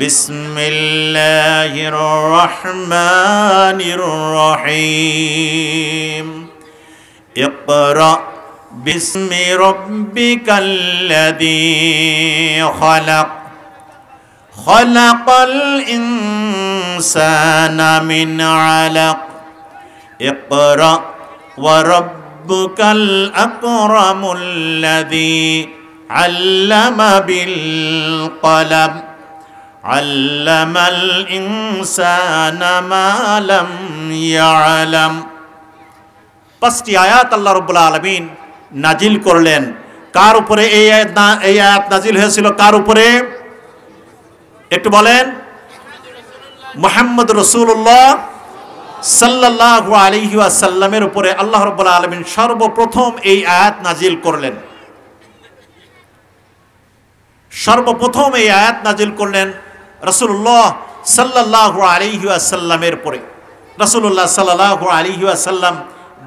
বিসমিল্লাহির রহমানির রহিম। ইকরা বিসমি রাব্বিকাল্লাযী খালাক খালাকাল ইনসানা মিন আলাক ইকরা ওয়া রাব্বুকাল আকরামুল্লাযী আল্লামা বিল কলম আল্লামাল ইনসানা মা লাম ইয়ালাম। পাঁচটি আয়াত আল্লাহ রাব্বুল আলামিন নাজিল করলেন। কার উপরে এই আয়াত নাজিল হয়েছিল? কার উপরে একটু বলেন? মুহাম্মদ রাসূলুল্লাহ সাল্লাল্লাহু আলাইহি ওয়াসাল্লামের উপরে আল্লাহ রাব্বুল আলামিন সর্বপ্রথম এই আয়াত নাজিল করলেন। সর্বপ্রথম এই আয়াত নাজিল করলেন রাসূলুল্লাহ সাল্লাল্লাহু আলাইহি ওয়াসাল্লামের উপরে। রাসূলুল্লাহ সাল্লাল্লাহু আলাইহি ওয়াসাল্লাম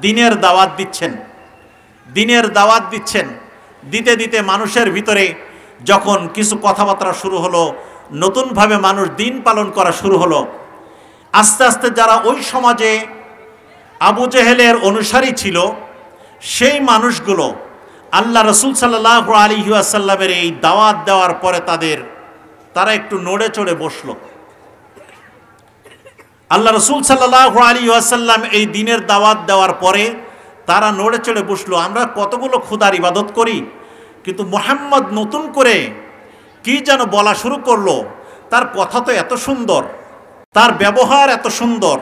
দ্বীনের দাওয়াত দিচ্ছেন, দ্বীনের দাওয়াত দিচ্ছেন। দিতে দিতে মানুষের ভিতরে যখন কিছু কথাবার্তা শুরু হলো, নতুনভাবে মানুষ দ্বীন পালন করা শুরু হলো, আস্তে আস্তে যারা ওই সমাজে আবু জেহেলের অনুসারী ছিল সেই মানুষগুলো আল্লাহ রসুল সাল্লাল্লাহু আলাইহি ওয়াসাল্লামের এই দাওয়াত দেওয়ার পরে তারা একটু নড়ে চড়ে বসলো। আল্লাহ রসুল সাল্লাল্লাহু আলাইহি ওয়াসাল্লাম এই দ্বীনের দাওয়াত দেওয়ার পরে তারা নড়ে চড়ে বসলো। আমরা কতগুলো খোদার ইবাদত করি, কিন্তু মুহাম্মদ নতুন করে কি যেন বলা শুরু করলো। তার কথা তো এত সুন্দর, তার ব্যবহার এত সুন্দর,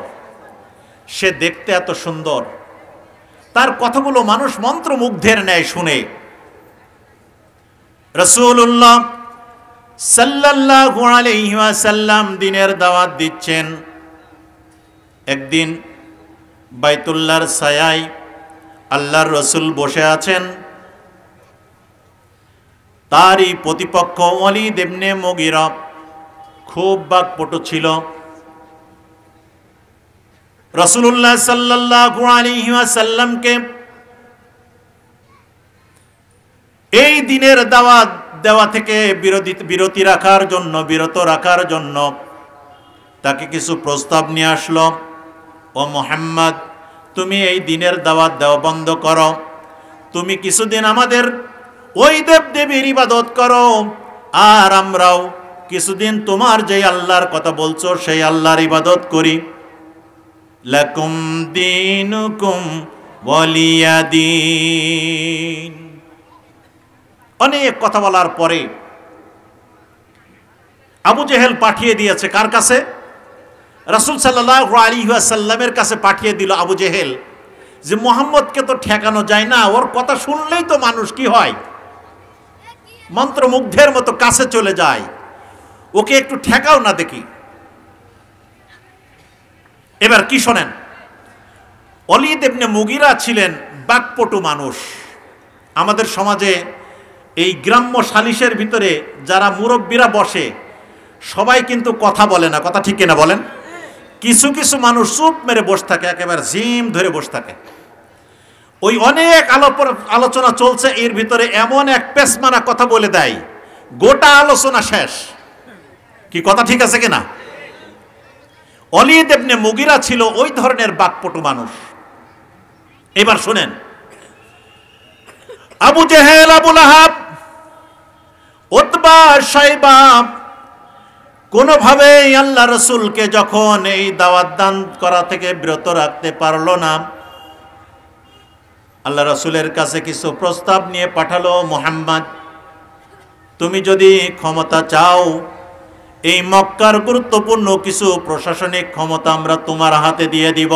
সে দেখতে এত সুন্দর, তার কথাগুলো মানুষ মন্ত্রমুগ্ধের ন্যায় শুনে। রাসূলুল্লাহ সাল্লাল্লাহু আলাইহি ওয়াসাল্লাম দ্বীনের দাওয়াত দিচ্ছেন। একদিন বাইতুল্লাহর ছায়ায় আল্লাহর রসুল বসে আছেন। তারই প্রতিপক্ষ ওয়ালিদ ইবনে মুগীরা খুব বাকপটু ছিল। রাসূলুল্লাহ সাল্লাল্লাহু আলাইহি ওয়াসাল্লামকে এই দ্বীনের দাওয়াত দেওয়া থেকে বিরত রাখার জন্য তাকে কিছু প্রস্তাব নিয়ে আসলো। ও মুহাম্মদ, তুমি এই দ্বীনের দাওয়াত দেওয়া বন্ধ করো, তুমি কিছুদিন আমাদের ওই দেবদেবীর ইবাদত করো, আর আমরাও কিছুদিন তোমার যে আল্লাহর কথা বলছো সেই আল্লাহর ইবাদত করি। লাকুম দীনুকুম ওয়ালিয়া দীন। অনেক কথা বলার পরে আবু জেহেল পাঠিয়ে দিয়েছে কার কাছে? রাসূল সাল্লাল্লাহু আলাইহি ওয়াসাল্লামের কাছে পাঠিয়ে দিল আবু জেহেল, যে মুহাম্মদকে তো ঠেকানো যায় না, ওর কথা শুনলেই তো মানুষ কি হয়, মন্ত্রমুগ্ধের মতো কাছে চলে যায়, ওকে একটু ঠেকাও না দেখি। এবার কি শোনেন, ওয়ালিদ ইবনে মুগীরা ছিলেন বাকপটু মানুষ। আমাদের সমাজে এই গ্রাম্য সালিশের ভিতরে যারা মুরব্বীরা বসে সবাই কিন্তু কথা বলে না, কথা ঠিক কিনা বলেন? কিছু কিছু মানুষ চুপ মেরে বসে থাকে, একেবারে জিম ধরে বসে থাকে। ওই অনেক আলোচনা চলছে, এর ভিতরে এমন এক পেশমারা কথা বলে দেয়, গোটা আলোচনা শেষ। কি কথা ঠিক আছে কিনা? ওয়ালিদ ইবনে মুগীরা ছিল ওই ধরনের বাকপটু মানুষ। এবার শুনেন, আবু জেহেল, আবু লাহাব, উতবা, শাইবা কোনোভাবেই আল্লাহ রসুলকে যখন এই দাওয়াত দান করা থেকে বিরত রাখতে পারলো না, আল্লাহ রসুলের কাছে কিছু প্রস্তাব নিয়ে পাঠালো। মুহাম্মদ, তুমি যদি ক্ষমতা চাও, এই মক্কার গুরুত্বপূর্ণ কিছু প্রশাসনিক ক্ষমতা আমরা তোমার হাতে দিয়ে দিব।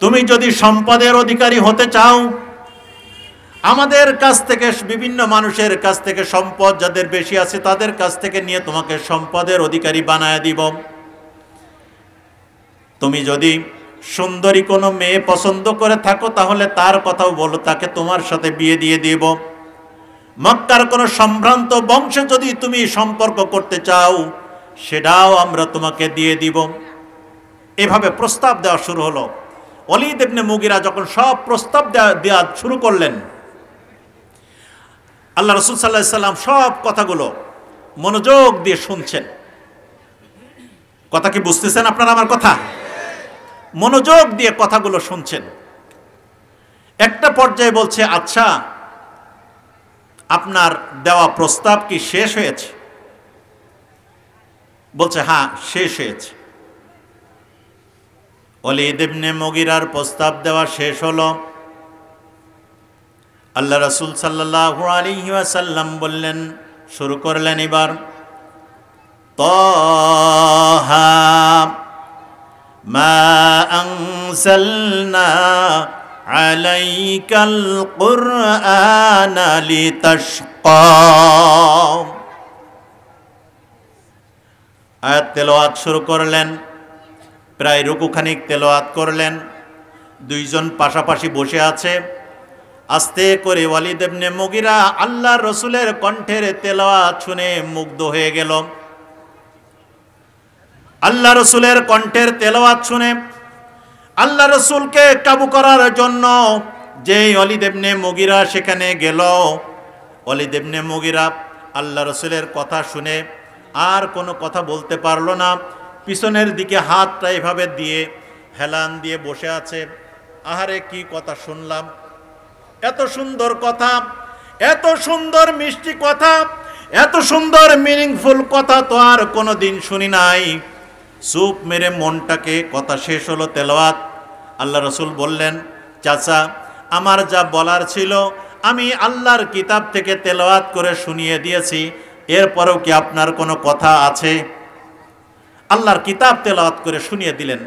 তুমি যদি সম্পদের অধিকারী হতে চাও, আমাদের কাছ থেকে, বিভিন্ন মানুষের কাছ থেকে সম্পদ যাদের বেশি আছে তাদের কাছ থেকে নিয়ে তোমাকে সম্পদের অধিকারী বানায় দিব। তুমি যদি সুন্দরী কোনো মেয়ে পছন্দ করে থাকো তাহলে তার কথাও বলো, তাকে তোমার সাথে বিয়ে দিয়ে দিব। মক্কার কোনো সম্ভ্রান্ত বংশে যদি তুমি সম্পর্ক করতে চাও সেটাও আমরা তোমাকে দিয়ে দিব। এভাবে প্রস্তাব দেওয়া শুরু হলো। ওয়ালিদ ইবনে মুগীরা যখন সব প্রস্তাব দেওয়া শুরু করলেন, আল্লাহ রাসূল সাল্লাল্লাহু আলাইহি সাল্লাম সব কথাগুলো মনোযোগ দিয়ে শুনছেন। কথা কি বুঝতেছেন আপনারা আমার কথা? মনোযোগ দিয়ে কথাগুলো শুনছেন। একটা পর্যায়ে বলছে, আচ্ছা আপনার দেওয়া প্রস্তাব কি শেষ হয়েছে? বলছে হ্যাঁ শেষ হয়েছে। ওয়ালিদ ইবনে মুগিরার প্রস্তাব দেওয়া শেষ হলো। আল্লাহ রাসূল সাল্লাল্লাহু আলাইহি ওয়াসাল্লাম বললেন, শুরু করলেন এবার, তাহা মা আনজালনা আলাইকাল কুরআনা লিতাশকা। আয়াত তেলাওয়াত শুরু করলেন, প্রায় রুকুখানিক তেলাওয়াত করলেন। দুইজন পাশাপাশি বসে আছে। আস্তে করে ওয়ালিদ ইবনে মুগিরা আল্লাহর রাসূলের কণ্ঠের তেলাওয়াত শুনে মুগ্ধ হয়ে গেল। আল্লাহ রাসূলের কণ্ঠের তেলাওয়াত শুনে আল্লাহ রাসূলকে কাবু করার জন্য যে ওয়ালিদ ইবনে মুগিরা সেখানে গেল, ওয়ালিদ ইবনে মুগিরা আল্লাহ রাসূলের কথা শুনে আর কোনো কথা বলতে পারলো না। পিছনের দিকে হাতটা এভাবে দিয়ে হেলান দিয়ে বসে আছে। আহারে কি কথা শুনলাম, এত সুন্দর কথা, এত সুন্দর মিষ্টি কথা, এত সুন্দর মিনিংফুল কথা তো আর কোনো দিন শুনি নাই। চুপ মেরে মনটাকে, কথা শেষ হলো তেলাওয়াত। আল্লাহ রাসূল বললেন, চাচা আমার যা বলার ছিল আমি আল্লাহর কিতাব থেকে তেলাওয়াত করে শুনিয়ে দিয়েছি, এরপরেও কি আপনার কোনো কথা আছে? আল্লাহর কিতাব তেলাওয়াত করে শুনিয়ে দিলেন।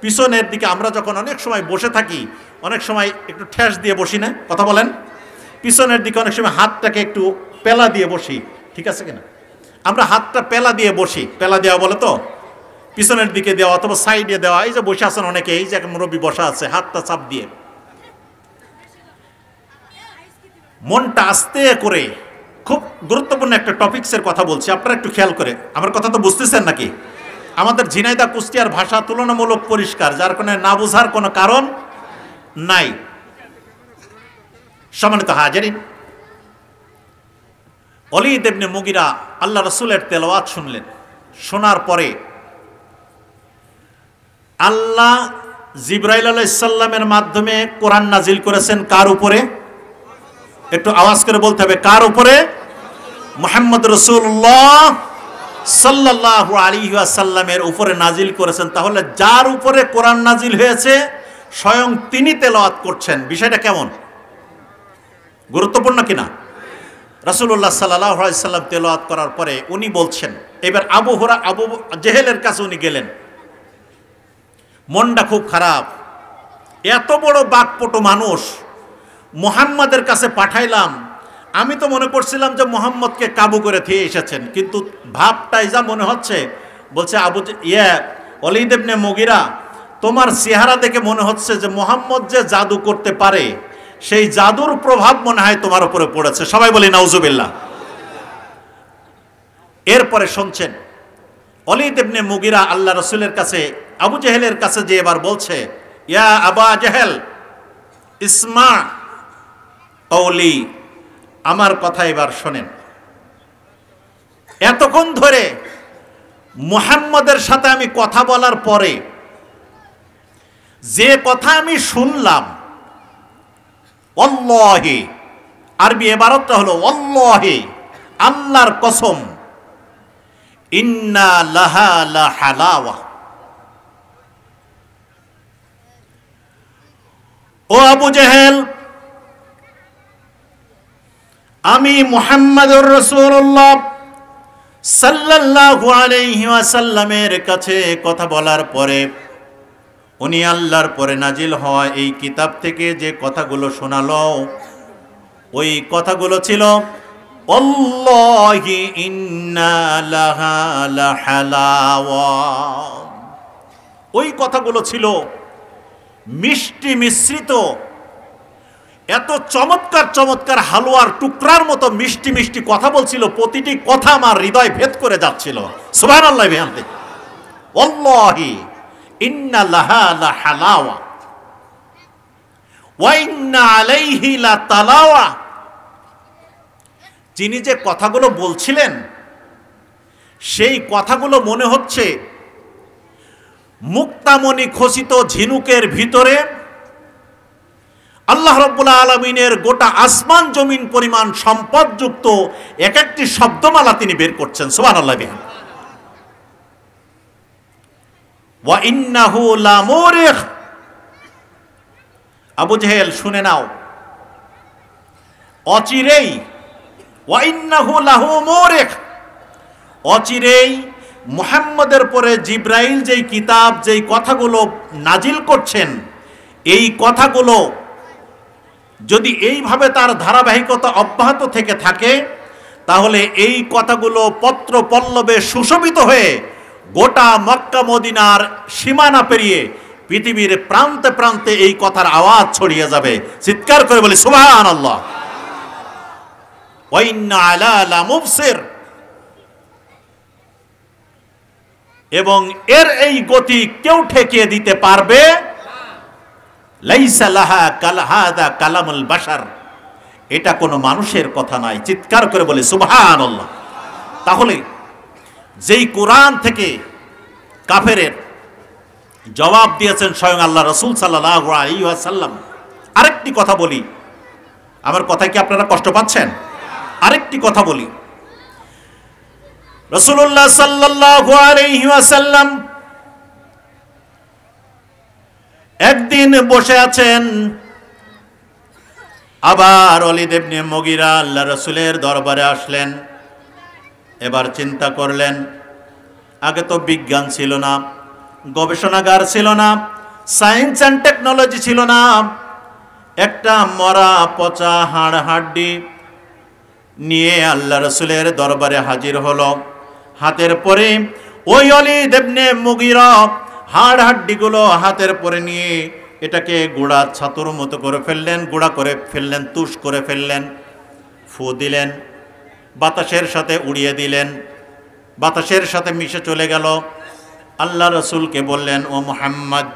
পিছনের দিকে আমরা যখন অনেক সময় বসে থাকি, অনেক সময় একটু ঠেস দিয়ে বসি না, কথা বলেন? পিছনের দিকে অনেক সময় হাতটাকে একটু পেলা দিয়ে বসি, ঠিক আছে কিনা? আমরা হাতটা পেলা দিয়ে বসি, পেলা দেওয়া বলে তো, পিছনের দিকে দেওয়া অথবা সাইডে দেওয়া। এই যে বসে আছেন অনেকে, এই যে মুরব্বী বসা আছে হাতটা চাপ দিয়ে। মনটা আস্তে করে, খুব গুরুত্বপূর্ণ একটা টপিকসের কথা বলছি, আপনারা একটু খেয়াল করে। আমার কথা তো বুঝতেছেন নাকি? আমাদের ঝিনাইদহ কুষ্টিয়ার ভাষা তুলনামূলক পরিষ্কার, যার কারণে না বোঝার কোনো কারণ নাই। সম্মানিত হাজিরিন, ওয়ালিদ ইবনে মুগিরা আল্লাহ রাসূলের তেলাওয়াত শুনলেন। শোনার পরে আল্লাহ জিবরাইল আলাইহিস সালামের মাধ্যমে কোরআন নাজিল করেছেন কার উপরে? একটু আওয়াজ করে বলতে হবে, কার উপরে? মুহাম্মদ রাসূলুল্লাহ সাল্লাল্লাহু আলাইহি ওয়াসাল্লামের উপরে নাজিল করেছেন। তাহলে যার উপরে কোরআন নাজিল হয়েছে স্বয়ং তিনি তেলাওয়াত করছেন। বিষয়টা কেমন? গুরুত্বপূর্ণ কিনা? রাসূলুল্লাহ সাল্লাল্লাহু আলাইহি সাল্লাম তেলাওয়াত করার পরে উনি বলছেন, এবার আবু জেহেলের কাছে উনি গেলেন। মনটা খুব খারাপ, এত বড় বাকপটু মানুষ মুহাম্মাদের কাছে পাঠাইলাম, আমি তো মনে করছিলাম যে মুহাম্মদকে কাবু করে দিয়ে এসেছেন, কিন্তু ভাবটাই যা মনে হচ্ছে। বলছে ওয়ালিদ ইবনে মুগিরা, তোমার চেহারা দেখে মনে হচ্ছে যে মুহাম্মদ যে জাদু করতে পারে সেই জাদুর প্রভাব মনে হয় তোমার উপরে পড়েছে। সবাই বলি নাউজুবিল্লাহ। এরপরে শুনছেন ওয়ালিদ ইবনে মুগিরা আল্লাহ রাসূলের কাছে, আবু জেহেলের কাছে যে এবার বলছে, ইয়া আবা জেহেল ইসমা কওলি, আমার কথা এবার শোনেন। এতক্ষণ ধরে মুহাম্মদের সাথে আমি কথা বলার পরে যে কথা আমি শুনলাম, ওয়াল্লাহি, আরবি ইবারতটা হলো ওয়াল্লাহি, আল্লাহর কসম, ইন্না লাহা লা হালাওয়া। ও আবু জেহেল, আমি মুহাম্মদুর রাসূলুল্লাহ সাল্লাল্লাহু আলাইহি ওয়াসাল্লামের কাছে কথা বলার পরে উনি আল্লাহর পরে নাজিল হওয়া এই কিতাব থেকে যে কথাগুলো শোনালো, ওই কথাগুলো ছিল আল্লাহি ইন্না লাহা লা হালাওয়া। ওই কথাগুলো ছিল মিষ্টি মিশ্রিত, এত চমৎকার চমৎকার হালুয়ার টুকরার মতো মিষ্টি মিষ্টি কথা বলছিল, প্রতিটি কথা আমার হৃদয় ভেদ করে যাচ্ছিল। সুবহানাল্লাহ বিহামদি। ওয়াল্লাহি ইন্না লাহা লা হালাওয়া ওয়া ইন্না আলাইহি লা তালাওয়া। যিনি যে কথাগুলো বলছিলেন সেই কথাগুলো মনে হচ্ছে মুক্তামণি খচিত ঝিনুকের ভিতরে আল্লাহ রাব্বুল আলামিনের গোটা আসমান জমিন পরিমাণ সম্পদযুক্ত এক একটি শব্দমালা তিনি বের করছেন। সুবহানাল্লাহ। ওয়া ইন্নাহু লামুরিখ। আবু জেহেল শুনে নাও, অচিরেই, ওয়া ইন্নাহু লাহু মুরিখ, অচিরেই মুহাম্মদের পরে জিব্রাইল যেই কিতাব যেই কথাগুলো নাজিল করছেন, এই কথাগুলো যদি এইভাবে তার ধারাবাহিকতা অব্যাহত থেকে থাকে, তাহলে এই কথাগুলো পত্র পল্লবে সুশোভিত হয়ে গোটা মক্কা মদিনার সীমানা পেরিয়ে পৃথিবীর প্রান্তে প্রান্তে এই কথার আওয়াজ ছড়িয়ে যাবে। চিৎকার করে বলি সুবহানাল্লাহ। ওয়া ইন্না আলা লামুবসির। এবং এর এই গতি কেউ ঠেকিয়ে দিতে পারবে? লাইসা লাহা কালহাদা কালামুল বাশার। এটা কোনো মানুষের কথা নয়। চিৎকার করে বলি সুবহানাল্লাহ। তাহলে যেই কোরআন থেকে কাফেরের জবাব দিয়েছেন স্বয়ং আল্লাহ রাসূল সাল্লাল্লাহু আলাইহি ওয়াসাল্লাম। আরেকটি কথা বলি, আমার কথা কি আপনারা কষ্ট পাচ্ছেন? আরেকটি কথা বলি, রাসূলুল্লাহ সাল্লাল্লাহু আলাইহি ওয়াসাল্লাম একদিন বসে আছেন, আবার ওয়ালিদ ইবনে মুগীরা আল্লাহ রাসূলের দরবারে আসলেন। এবার চিন্তা করলেন, আগে তো বিজ্ঞান ছিল না, গবেষণাগার ছিল না, সায়েন্স অ্যান্ড টেকনোলজি ছিল না, একটা মরা পচা হাড় হাড্ডি নিয়ে আল্লাহ রাসূলের দরবারে হাজির হলো। হাতের পরে ওই ওয়ালিদ ইবনে মুগীরা হাড় হাড্ডিগুলো হাতের পরে নিয়ে এটাকে গুঁড়া ছাতুর মতো করে ফেললেন, গুঁড়া করে ফেললেন, তুষ করে ফেললেন, ফু দিলেন, বাতাসের সাথে উড়িয়ে দিলেন, বাতাসের সাথে মিশে চলে গেল। আল্লাহ রাসূলকে বললেন, ও মুহাম্মদ,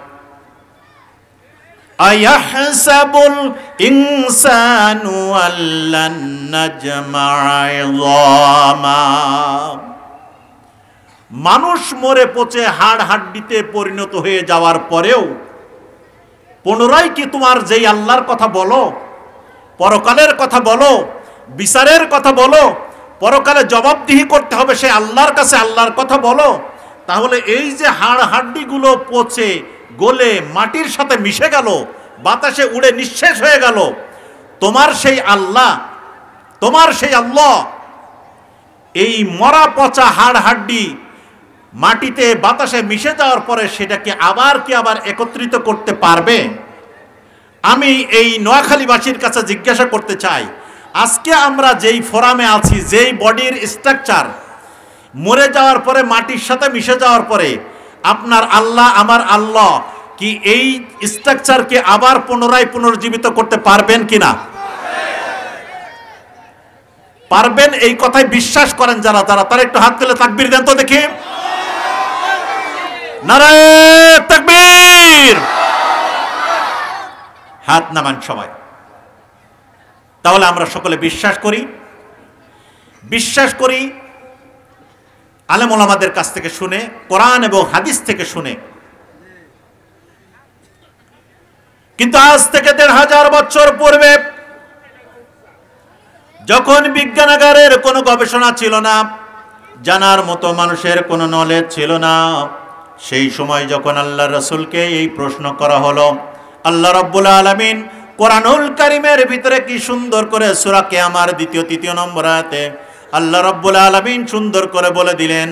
আয়াহসাবুল ইনসানু আল্লান নাজমা'a ইযামা। মানুষ মরে পচে হাড় হাড্ডিতে পরিণত হয়ে যাওয়ার পরেও পুনরায় কি তোমার যেই আল্লাহর কথা বলো, পরকালের কথা বলো, বিচারের কথা বলো, পরকালে জবাবদিহি করতে হবে সে আল্লাহর কাছে, আল্লাহর কথা বলো, তাহলে এই যে হাড় হাড্ডিগুলো পচে গলে মাটির সাথে মিশে গেল, বাতাসে উড়ে নিঃশেষ হয়ে গেল, তোমার সেই আল্লাহ, তোমার সেই আল্লাহ এই মরা পচা হাড় হাড্ডি মাটিতে বাতাসে মিশে যাওয়ার পরে সেটাকে আবার একত্রিত করতে পারবে? আমি এই নোয়াখালীবাসীর কাছে জিজ্ঞাসা করতে চাই, আজকে আমরা যেই ফোরামে আছি, যেই বডির স্ট্রাকচার মরে যাওয়ার পরে মাটির সাথে মিশে যাওয়ার পরে আপনার আল্লাহ, আমার আল্লাহ কি এই স্ট্রাকচারকে আবার পুনরায় পুনর্জীবিত করতে পারবেন কিনা? পারবেন, এই কথায় বিশ্বাস করেন যারা যারা, তারা একটু হাত তুলে তাকবীর দেন তো দেখি। নারায়ে তাকবীর। হাত নামান সবাই। তাহলে আমরা সকলে বিশ্বাস করি আলেম ওলামাদের কাছ থেকে শুনে, কোরআন এবং হাদিস থেকে শুনে। কিন্তু আজ থেকে ১৫০০ বছর পূর্বে যখন বিজ্ঞানাগারের কোনো গবেষণা ছিল না, জানার মতো মানুষের কোনো নলেজ ছিল না, সেই সময় যখন আল্লাহ রাসূলকে এই প্রশ্ন করা হলো, আল্লাহ রাব্বুল আলামিন কোরআনুল কারীমের ভিতরে কি সুন্দর করে সূরা কিয়ামার ২য়-৩য় নম্বর আয়াতে আল্লাহ রাব্বুল আলামিন সুন্দর করে বলে দিলেন,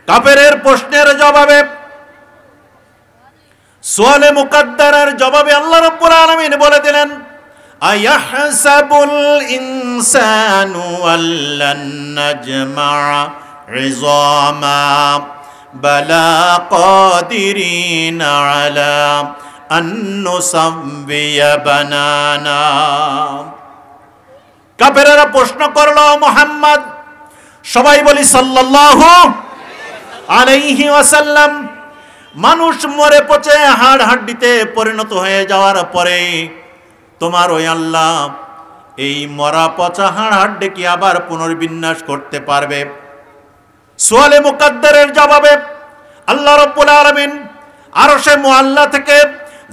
কাফেরের প্রশ্নের জবাবে, সুয়ালে মুকাদ্দারের জবাবে আল্লাহ রাব্বুল আলামিন বলে দিলেন, আয়াহসাবুল ইনসানু আল্লান নাজমা'a ইযামা বালা কাদিরিনা আলা আন নুসাব্বিয়া বানানা। কাফেরেরা প্রশ্ন করলো, মুহাম্মদ, সবাই বলি সাল্লাল্লাহু আলাইহি ওয়াসাল্লাম, মানুষ মরে পচে হাড় হাড্ডিতে পরিণত হয়ে যাওয়ার পরে তোমার ওই আল্লাহ এই মরা পচা হাড় হাড্ডি কি আবার পুনর্বিন্যাস করতে পারবে? সুয়ালে মুকাদ্দারের জবাবে আল্লাহ রাব্বুল আলামিন আরশে মুআল্লা থেকে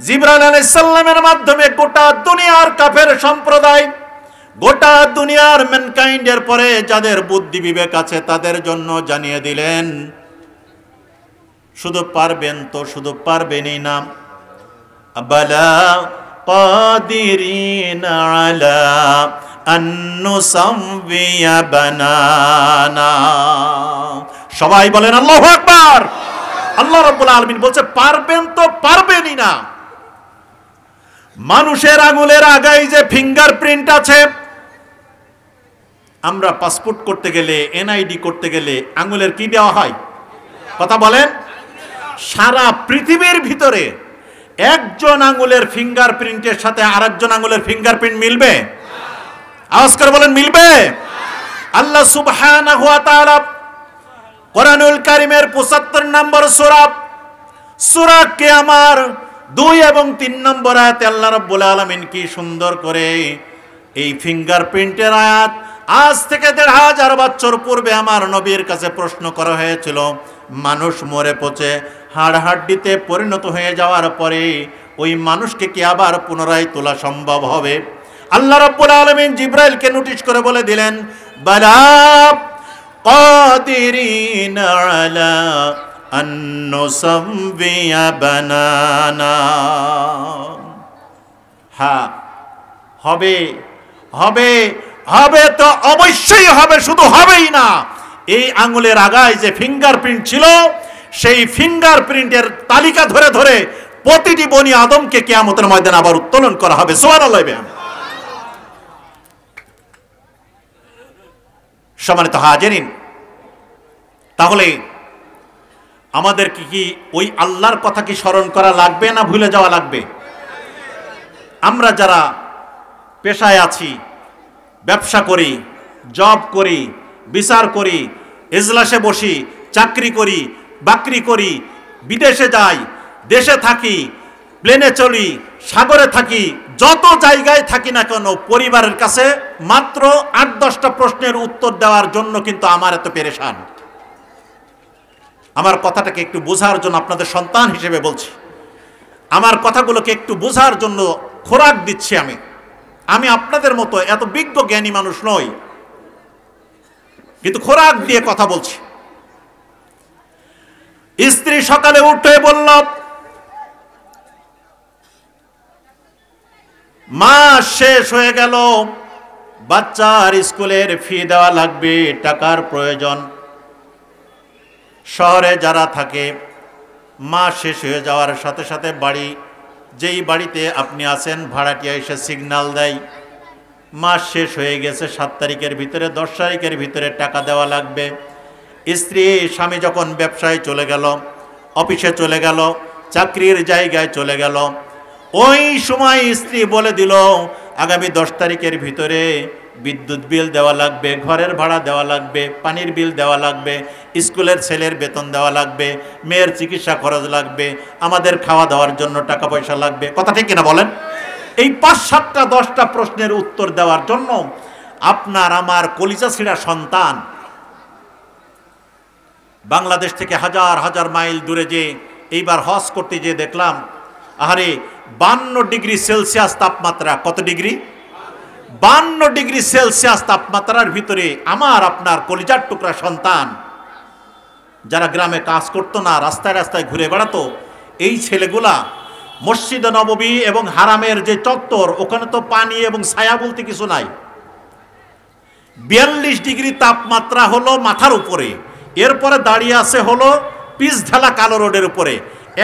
জিবরাইল আলাইহিস সালামের মাধ্যমে গোটা দুনিয়ার কাফের সম্প্রদায়, গোটা দুনিয়ার ম্যানকাইন্ডের পরে যাদের বুদ্ধি বিবেক আছে তাদের জন্য জানিয়ে দিলেন, শুধু পারবেন তো শুধু পারবেনই না, বালা কাদিরিনা আলা আন নুসাওয়িয়া বানানা। সবাই বলেন আল্লাহু আকবার। আল্লাহ রাব্বুল আলামিন বলছে পারবেন তো পারবেনই না। মানুষের আঙুলের আগায় যে ফিঙ্গারপ্রিন্ট আছে, আমরা পাসপোর্ট করতে গেলে, এনআইডি করতে গেলে আঙুলের কি দেওয়া হয়? কথা বলেন। সারা পৃথিবীর ভিতরে একজন আঙুলের ফিঙ্গারপ্রিন্টের সাথে আরেকজন আঙুলের ফিঙ্গারপ্রিন্ট মিলবে? আওয়াজ করে বলেন মিলবে? আল্লাহ সুবহানাহু ওয়া তাআলা কোরআনুল কারীমের ৭৫ নম্বর সূরা কিয়ামার ২ এবং ৩ নম্বর আয়াতে আল্লাহ রাব্বুল আলামিন কি সুন্দর করে এই ফিঙ্গারপ্রিন্টের আয়াত, আজ থেকে ১৫০০ বছর পূর্বে আমার নবীর কাছে প্রশ্ন করা হয়েছিল, মানুষ মরে পচে হাড় হাড্ডিতে পরিণত হয়ে যাওয়ার পরে ওই মানুষকে কি আবার পুনরায় তোলা সম্ভব হবে? আল্লাহ রাব্বুল আলামিন জিবরাইলকে নোটিশ করে বলে দিলেন, বালা কাদিরিনা আলা আন নুসাওয়িয়া বানানা। হ্যাঁ, হবে হবে হবে তো অবশ্যই হবে, শুধু হবেই না, এই আঙ্গুলের আগায় যে ফিঙ্গারপ্রিন্ট ছিল সেই ফিঙ্গারপ্রিন্টের তালিকা ধরে ধরে প্রতিটি বনি আদমকে কিয়ামতের ময়দানে আবার উত্তোলন করা হবে। সুবহানাল্লাহ। সম্মানিত হাজিরিন, তাহলে আমাদের কি ওই আল্লাহর কথা কি স্মরণ করা লাগবে না ভুলে যাওয়া লাগবে? আমরা যারা পেশায় আছি, ব্যবসা করি, জব করি, বিচার করি, এজলাসে বসি, চাকরি করি, বাকরি করি, বিদেশে যাই, দেশে থাকি, প্লেনে চলি, সাগরে থাকি, যত জায়গায় থাকি না কেন, পরিবারের কাছে মাত্র ৮-১০টা প্রশ্নের উত্তর দেওয়ার জন্য কিন্তু আমার এত পেরেশান। আমার কথাটাকে একটু বোঝার জন্য, আপনাদের সন্তান হিসেবে বলছি, আমার কথাগুলোকে একটু বোঝার জন্য খোরাক দিচ্ছি। আমি আপনাদের মতো এত বিজ্ঞ জ্ঞানী মানুষ নই, কিন্তু খোরাক দিয়ে কথা বলছি। স্ত্রী সকালে উঠে বলল, মাস শেষ হয়ে গেল, বাচ্চার স্কুলের ফি দেওয়া লাগবে, টাকার প্রয়োজন। শহরে যারা থাকে, মাস শেষ হয়ে যাওয়ার সাথে সাথে যেই বাড়িতে আপনি আছেন ভাড়াটিয়া এসে সিগন্যাল দেয়, মাস শেষ হয়ে গেছে, ৭ তারিখের ভিতরে ১০ তারিখের ভিতরে টাকা দেওয়া লাগবে। স্বামী যখন ব্যবসায় চলে গেল, অফিসে চলে গেল, চাকরির জায়গায় চলে গেল, ওই সময় স্ত্রী বলে দিল আগামী ১০ তারিখের ভিতরে বিদ্যুৎ বিল দেওয়া লাগবে, ঘরের ভাড়া দেওয়া লাগবে, পানির বিল দেওয়া লাগবে, স্কুলের ছেলের বেতন দেওয়া লাগবে, মেয়ের চিকিৎসা খরচ লাগবে, আমাদের খাওয়া দাওয়ার জন্য টাকা পয়সা লাগবে। কথা ঠিক কিনা বলেন? এই ৫-৭টা ১০টা প্রশ্নের উত্তর দেওয়ার জন্য আপনার আমার কলিজা ছিঁড়া সন্তান বাংলাদেশ থেকে হাজার হাজার মাইল দূরে যে এইবার হজ করতে যেয়ে দেখলাম, আরে ৫২ ডিগ্রি সেলসিয়াস তাপমাত্রা। কত ডিগ্রি? ৫২ ডিগ্রি সেলসিয়াস তাপমাত্রার ভিতরে আমার আপনার কলিজার টুকরা সন্তান, যারা গ্রামে কাজ করতো না, রাস্তায় রাস্তায় ঘুরে বেড়াতো, এই ছেলেগুলা মসজিদে নববী এবং হারামের যে চত্বর, ওখানে তো পানি এবং ছায়া বলতে কিছু নাই। ৪২ ডিগ্রি তাপমাত্রা হলো মাথার উপরে, এরপরে দাঁড়িয়ে আছে হলো পিচ ঢালা কালো রোডের উপরে,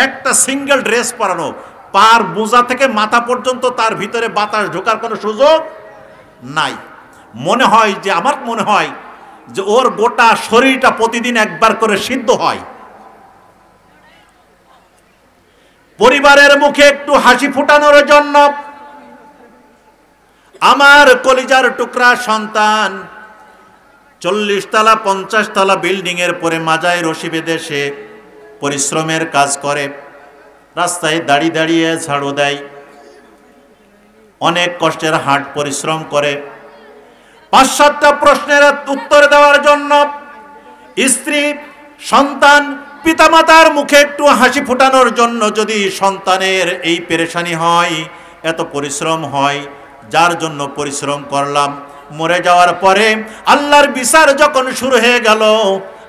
একটা সিঙ্গেল ড্রেস পরানো, পার বোঝা থেকে মাথা পর্যন্ত তার ভিতরে বাতাস ঢোকার কোনো সুযোগ নাই। আমার মনে হয় যে ওর গোটা শরীরটা প্রতিদিন একবার করে সিদ্ধ হয়। পরিবারের মুখে একটু হাসি ফুটানোর জন্য আমার কলিজার টুকরা সন্তান ৪০ তলা ৫০ তলা বিল্ডিং এর পরে মাজায় রশি বেঁধে সে পরিশ্রমের কাজ করে, রাস্তায় দাঁড়িয়ে দাঁড়িয়ে ঝাড়ু দেয়, অনেক কষ্টের হাট পরিশ্রম করে। ৫-৭টা প্রশ্নের উত্তর দেওয়ার জন্য স্ত্রী, সন্তান, পিতামাতার মুখে একটু হাসি ফোটানোর জন্য যদি সন্তানের এই পেরেশানি হয়, এত পরিশ্রম হয়, যার জন্য পরিশ্রম করলাম, মরে যাওয়ার পরে আল্লাহর বিচার যখন শুরু হয়ে গেল,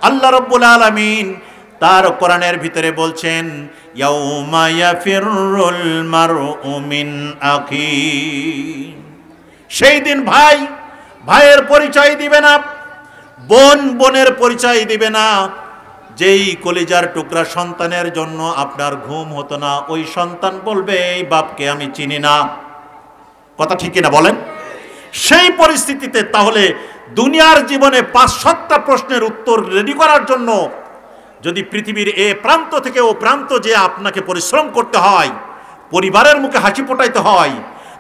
আল্লাহ রাব্বুল আলামিন তার কোরআনের ভিতরে বলছেন, ইয়াউমা ইয়াফিরুল মারউ মিন আখি। সেই দিন ভাই ভাইয়ের পরিচয় দিবে না, বোন বোনের পরিচয় দিবে না। যেই কলিজার টুকরা সন্তানের জন্য আপনার ঘুম হতো না, ওই সন্তান বলবে এই বাপকে আমি চিনি না। কথা ঠিক কিনা বলেন? সেই পরিস্থিতিতে তাহলে দুনিয়ার জীবনে ৫-৭টা প্রশ্নের উত্তর রেডি করার জন্য যদি পৃথিবীর এ প্রান্ত থেকে ও প্রান্ত যে আপনাকে পরিশ্রম করতে হয়, পরিবারের মুখে হাসি ফোটাইতে হয়,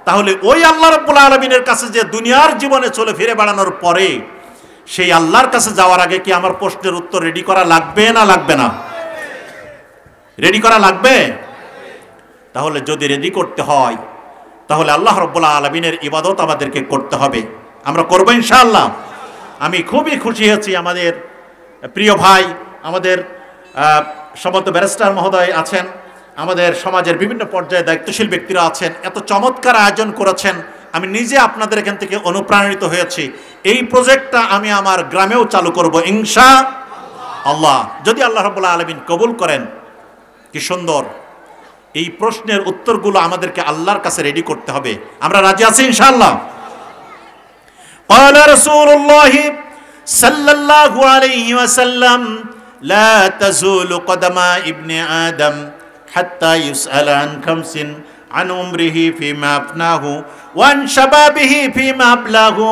তাহলে ওই আল্লাহ রাব্বুল আলামিনের কাছে যে দুনিয়ার জীবনে চলে ফিরে বেড়ানোর পরে সেই আল্লাহর কাছে যাওয়ার আগে কি আমার প্রশ্নের উত্তর রেডি করা লাগবে না লাগবে না? রেডি করা লাগবে। তাহলে যদি রেডি করতে হয়, তাহলে আল্লাহ রাব্বুল আলামিনের ইবাদত আমাদেরকে করতে হবে। আমরা করব ইনশাআল্লাহ। আমি খুবই খুশি হয়েছি, আমাদের প্রিয় ভাই, আমাদের সমস্ত ব্যারিস্টার মহোদয় আছেন, আমাদের সমাজের বিভিন্ন পর্যায়ে দায়িত্বশীল ব্যক্তিরা আছেন, এত চমৎকার আয়োজন করেছেন। আমি নিজে আপনাদের এখান থেকে অনুপ্রাণিত হয়েছি। এই প্রজেক্টটা আমি আমার গ্রামেও চালু করব ইনশাআল্লাহ, যদি আল্লাহ রাব্বুল আলামিন কবুল করেন। কি সুন্দর! এই প্রশ্নের উত্তরগুলো আমাদেরকে আল্লাহর কাছে রেডি করতে হবে। আমরা রাজি আছি ইনশাআল্লাহ? ক্বালা রাসূলুল্লাহ সাল্লাল্লাহু আলাইহি ওয়াসাল্লাম, লা তাযুলু কদমা ইবনি আদম হাত্তা ইউসআলা আন খামসিন, আন উমরিহি ফিমা আফনাহু, ওয়া আন শাবাবিহি ফিমা আবলাহু,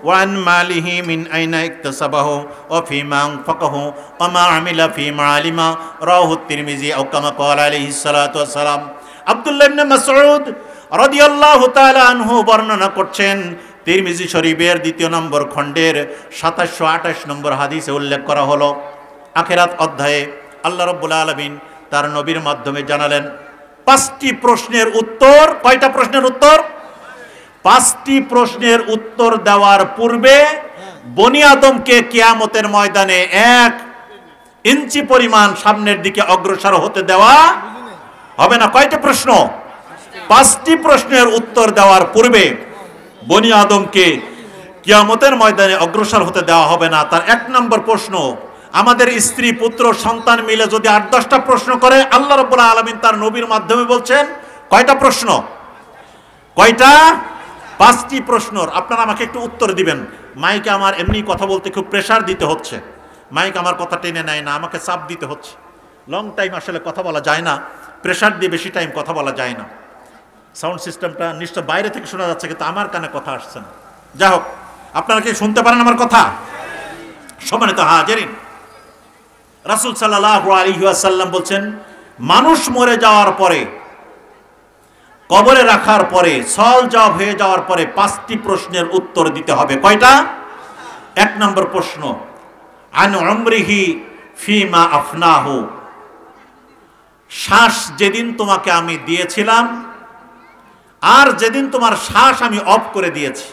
ওয়া আন মালিহি মিন আইনা ইকতাসাবাহু, ওয়া ফিমা আনফাকাহু, ওয়া মা আমিলা ফিমা আলিমা। রাওয়াহু তিরমিজি আও কামা ক্বালা আলাইহিস সালাতু ওয়াস সালাম। আব্দুল্লাহ ইবনে মাসউদ রাদিয়াল্লাহু তাআলা আনহু বর্ণনা করছেন, তিরমিজি শরীফের ২য় নম্বর খণ্ডের ২৭২৮ নম্বর হাদিসে উল্লেখ করা হলো, আখিরাত অধ্যায়ে আল্লাহ রাব্বুল আলামিন তার নবীর মাধ্যমে জানালেন ৫টি প্রশ্নের উত্তর। কয়টা প্রশ্নের উত্তর? ৫টি প্রশ্নের উত্তর দেওয়ার পূর্বে বনি আদমকে কিয়ামতের ময়দানে ১ ইঞ্চি পরিমাণ সামনের দিকে অগ্রসর হতে দেওয়া হবে না। কয়টা প্রশ্ন? ৫টি প্রশ্নের উত্তর দেওয়ার পূর্বে বনি আদমকে কিয়ামতের ময়দানে অগ্রসর হতে দেওয়া হবে না। তার ১ নম্বর প্রশ্ন, আমাদের স্ত্রী, পুত্র, সন্তান মিলে যদি ৮-১০টা প্রশ্ন করে, আল্লাহ রাব্বুল আলামিন তার নবীর মাধ্যমে বলছেন কয়টা প্রশ্ন? কয়টা? ৫টি প্রশ্নর। আপনারা আমাকে একটু উত্তর দিবেন। মাইকে আমার এমনি কথা বলতে খুব প্রেসার দিতে হচ্ছে, মাইক আমার কথা টেনে নেয় না, আমাকে চাপ দিতে হচ্ছে। লং টাইম আসলে কথা বলা যায় না, প্রেসার দিয়ে বেশি টাইম কথা বলা যায় না। সাউন্ড সিস্টেমটা নিশ্চয় বাইরে থেকে শোনা যাচ্ছে, কিন্তু আমার কানে কথা আসছে না। যাই হোক, আপনারা কি শুনতে পারেন আমার কথা? সম্মানিত হাজিরিন, রাসূল সাল্লাল্লাহু আলাইহি ওয়াসাল্লাম বলছেন, মানুষ মরে যাওয়ার পরে, কবরে রাখার পরে, সল জবাব হয়ে যাওয়ার পরে ৫টি প্রশ্নের উত্তর দিতে হবে। কয়টা? ১ নম্বর প্রশ্ন, আন উমরিহি ফিমা আফনাহু, শ্বাস যেদিন তোমাকে আমি দিয়েছিলাম আর যেদিন তোমার শ্বাস আমি অফ করে দিয়েছি,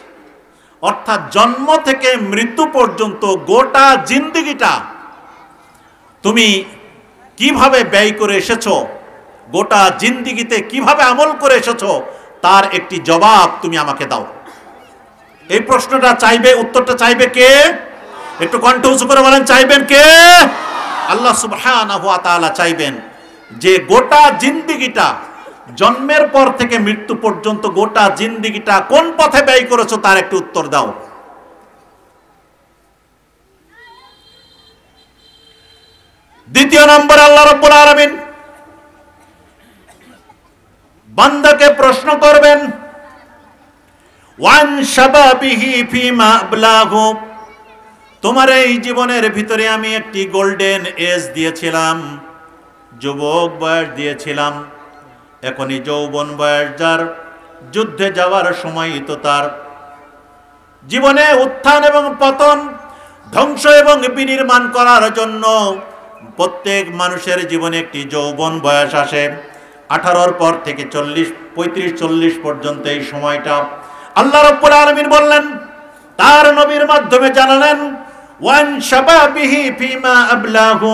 অর্থাৎ জন্ম থেকে মৃত্যু পর্যন্ত গোটা জিন্দেগিটা তুমি কিভাবে ব্যয় করে এসেছো, গোটা জিন্দেগিতে কিভাবে আমল করে এসেছো, তার একটি জবাব তুমি আমাকে দাও। এই প্রশ্নটা চাইবে, উত্তরটা চাইবে কে? একটু কণ্ঠ উঁচু করে বলেন, চাইবেন কে? আল্লাহ সুবহানাহু ওয়া তাআলা চাইবেন যে গোটা জিন্দেগিটা, জন্মের পর থেকে মৃত্যু পর্যন্ত গোটা জিন্দেগিটা কোন পথে ব্যয় করেছো তার একটু উত্তর দাও। দ্বিতীয় নম্বর, আল্লাহ রাব্বুল আলামিন বান্দাকে প্রশ্ন করবেন, ওয়ান শাবাবিহি ফিমা আবলাহু, তোমার এই জীবনের ভিতরে আমি একটি গোল্ডেন এজ দিয়েছিলাম, যুবক বয়স দিয়েছিলাম, এখনই যৌবন বয়স যার, যুদ্ধে যাওয়ার সময় তো তার। জীবনে উত্থান এবং পতন, ধ্বংস এবং বিনির্মাণ করার জন্য প্রত্যেক মানুষের জীবনে একটি যৌবন বয়স আসে। 18 পর থেকে 35-40 পর্যন্ত এই সময়টা আল্লাহ রাব্বুল আলামিন বললেন, তার নবীর মাধ্যমে জানালেন, ওয়ান শাবাবিহি ফিমা আবলাহু,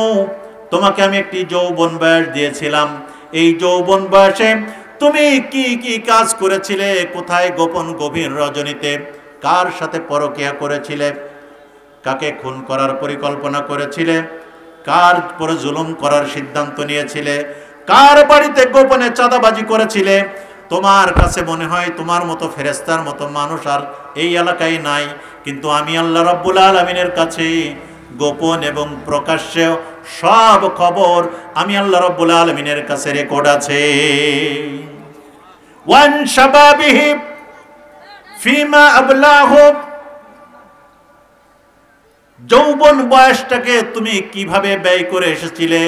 তোমাকে আমি একটি যৌবন বয়স দিয়েছিলাম, এই যৌবন বয়সে তুমি কি কি কাজ করেছিলে, কোথায় গোপন গভীর রজনীতে কার সাথে পরকীয়া করেছিলে, কাকে খুন করার পরিকল্পনা করেছিলে, কার পরে জুলুম করার সিদ্ধান্ত নিয়েছিলে, কার বাড়িতে গোপনে চাঁদাবাজি করেছিলে। তোমার কাছে মনে হয় তোমার মতো ফেরেশতার মতো মানুষ আর এই এলাকায় নাই, কিন্তু আমি আল্লাহ রাব্বুল আলামিনের কাছে গোপন এবং প্রকাশ্য সব খবর আমি আল্লাহ রাব্বুল আলামিনের কাছে রেকর্ড আছে। ওয়ান শাবাবিহি ফিমা আবলাহু, যৌবন বয়সটাকে তুমি কিভাবে ব্যয় করে এসেছিলে,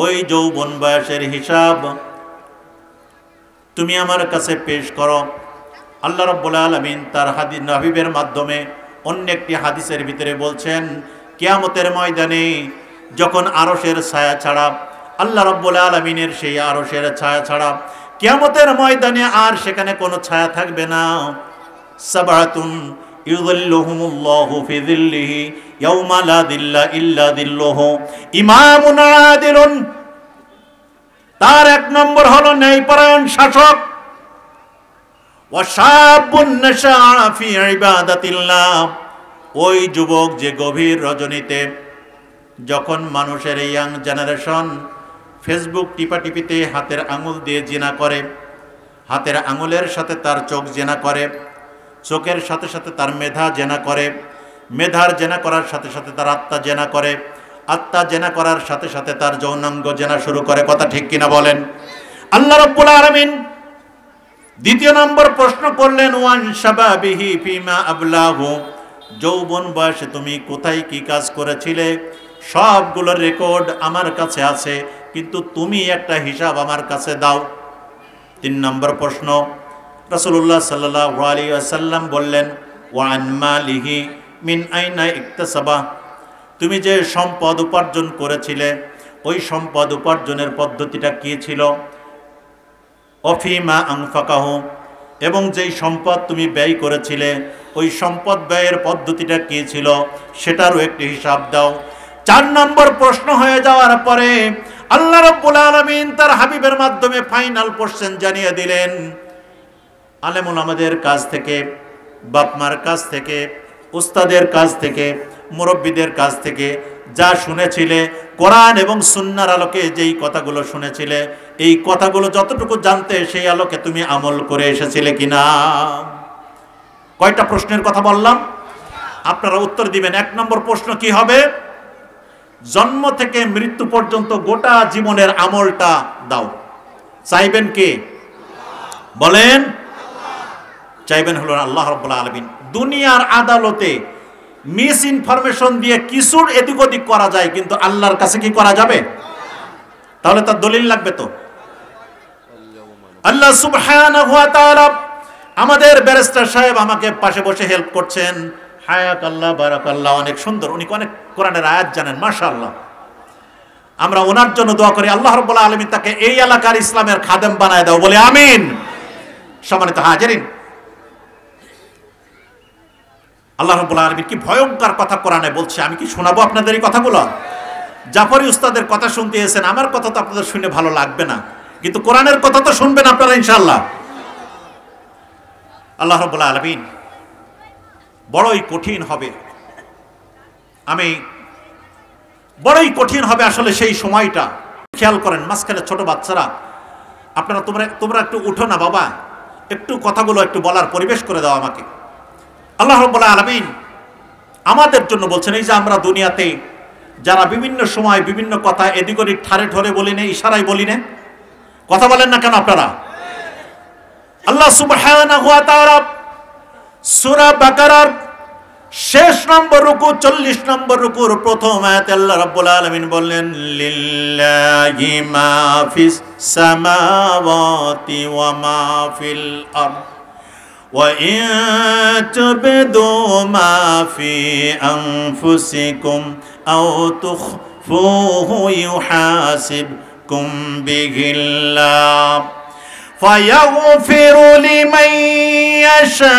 ওই যৌবন বয়সের হিসাব তুমি আমার কাছে পেশ করো। আল্লাহ রাব্বুল আলামিন তার হাবিবের মাধ্যমে অন্য একটি হাদিসের ভিতরে বলছেন, কিয়ামতের ময়দানে যখন আরশের ছায়া ছাড়া, আল্লাহ রাব্বুল আলামিনের সেই আরশের ছায়া ছাড়া কিয়ামতের ময়দানে আর সেখানে কোনো ছায়া থাকবে না। সাবাতুন ইউযিল্লুহুমুল্লাহু ফি যিল্লিহি ইয়াওমা লা যিল্লা ইল্লা যিল্লুহু, ইমামুন আদিলুন, তার এক নম্বর হলো ন্যায়পরায়ণ শাসক। ওয়া শাবুন নাশাআ ফি ইবাদাতিল্লাহ, ওই যুবক যে গভীর রজনীতে, যখন মানুষের ইয়াং জেনারেশন ফেসবুক টিপাটিপিতে হাতের আঙুল দিয়ে জিনা করে, হাতের আঙুলের সাথে তার চোখ জেনা করে, চোখের সাথে সাথে তার মেধা জেনা করে, মেধার জেনা করার সাথে সাথে তার আত্মা জেনা করে, আত্মা জেনা করার সাথে সাথে তার যৌনাঙ্গ জেনা শুরু করে। কথা ঠিক কিনা বলেন? আল্লাহ রাব্বুল আলামিন দ্বিতীয় নম্বর প্রশ্ন করলেন, ওয়ান শাবাবিহি ফিমা আবলাহু, যৌবন বয়সে তুমি কোথায় কি কাজ করেছিলে, সবগুলোর রেকর্ড আমার কাছে আছে, কিন্তু তুমি একটা হিসাব আমার কাছে দাও। তিন নম্বর প্রশ্ন, রাসূলুল্লাহ সাল্লাল্লাহু আলাইহি ওয়াসাল্লাম বললেন, ওয়ান মালিহি মিন আইনা ইকতাসাবা, তুমি যে সম্পদ উপার্জন করেছিলে ওই সম্পদ উপার্জনের পদ্ধতিটা কি ছিল, অফিমা আনফাকাহু, এবং যেই সম্পদ তুমি ব্যয় করেছিলে ওই সম্পদ ব্যয়ের পদ্ধতিটা কি ছিল সেটারও একটি হিসাব দাও। চার নম্বর প্রশ্ন হয়ে যাওয়ার পরে আল্লাহ রাব্বুল আলামিন তার হাবিবের মাধ্যমে ফাইনাল কোশ্চেন জানিয়ে দিলেন। আলেমুল আমাদের কাছ থেকে, বাপমার কাছ থেকে, উস্তাদের কাছ থেকে, মুরব্বীদের কাছ থেকে যা শুনেছিলে, কোরআন এবং সুন্নাহর আলোকে যেই কথাগুলো শুনেছিলে, এই কথাগুলো যতটুকু জানতে সেই আলোকে তুমি আমল করে এসেছিলে কিনা? কয়টা প্রশ্নের কথা বললাম? আপনারা উত্তর দিবেন। এক নম্বর প্রশ্ন কি হবে? জন্ম থেকে মৃত্যু পর্যন্ত গোটা জীবনের আমলটা দাও। চাইবেন কে? বলেন। চাইবেন হলো আল্লাহ রাব্বুল আলামিন। দুনিয়ার আদালতে মিস ইনফরমেশন দিয়ে কিছুর এদিক ওদিক করা যায়, কিন্তু আল্লাহর কাছে কি করা যাবে? তাহলে তার দলিল লাগবে তো। আল্লাহ সুবহানাহু ওয়া তাআলা, আমাদের ব্যারিস্টার সাহেব আমাকে পাশে বসে হেল্প করছেন, হায়াকাল্লাহ বারাকাল্লাহ, অনেক সুন্দর, উনি অনেক কোরআনের আয়াত জানেন, মাশাআল্লাহ। আমরা ওনার জন্য দোয়া করি, আল্লাহ রাব্বুল আলামিন তাকে এই এলাকার ইসলামের খাদেম বানায় দাও, বলে আমিন। সম্মানিত হাজিরিন, আল্লাহ রাব্বুল আলামিন কি ভয়ঙ্কর কথা কোরআনে বলছে, আমি কি শোনাবো আপনাদের এই কথাগুলো? জাফরি উস্তাদের কথা শুনতে এসেছেন, আমার কথা তো আপনাদের শুনে ভালো লাগবে না, কিন্তু কোরআনের কথা তো শুনবেন আপনারা ইনশাআল্লাহ। আল্লাহ রাব্বুল আলামিন বড়ই কঠিন হবে, বড়ই কঠিন হবে আসলে সেই সময়টা। খেয়াল করেন, মাঝখানে ছোট বাচ্চারা, আপনারা তোমরা একটু উঠো না বাবা, একটু কথাগুলো একটু বলার পরিবেশ করে দাও আমাকে। আল্লাহ রাব্বুল আলামিন আমাদের জন্য বলছেন, এই যে আমরা দুনিয়াতে যারা বিভিন্ন সময় বিভিন্ন কথা এদিক ওদিক ঠারে ঠরে বলি না, ইশারায় বলি না, কথা বলেন না কেন আপনারা? আল্লাহ সুবহানাহু ওয়া তাআলা সূরা বাকারার শেষ নম্বর রুকু 40 নম্বর রুকুর প্রথম আয়াতে আল্লাহ রাব্বুল আলামিন বললেন, লিল্লাহি মা ফিস সামাওয়াতি ওয়া মা ফিল আরদ ওয়া ইন তুবদু মা ফি আনফুসিকুম আও তুখফুহু ইউহাসিবকুম বিহিল্লাহ ফায়াগফিরু লিমান ইয়াশা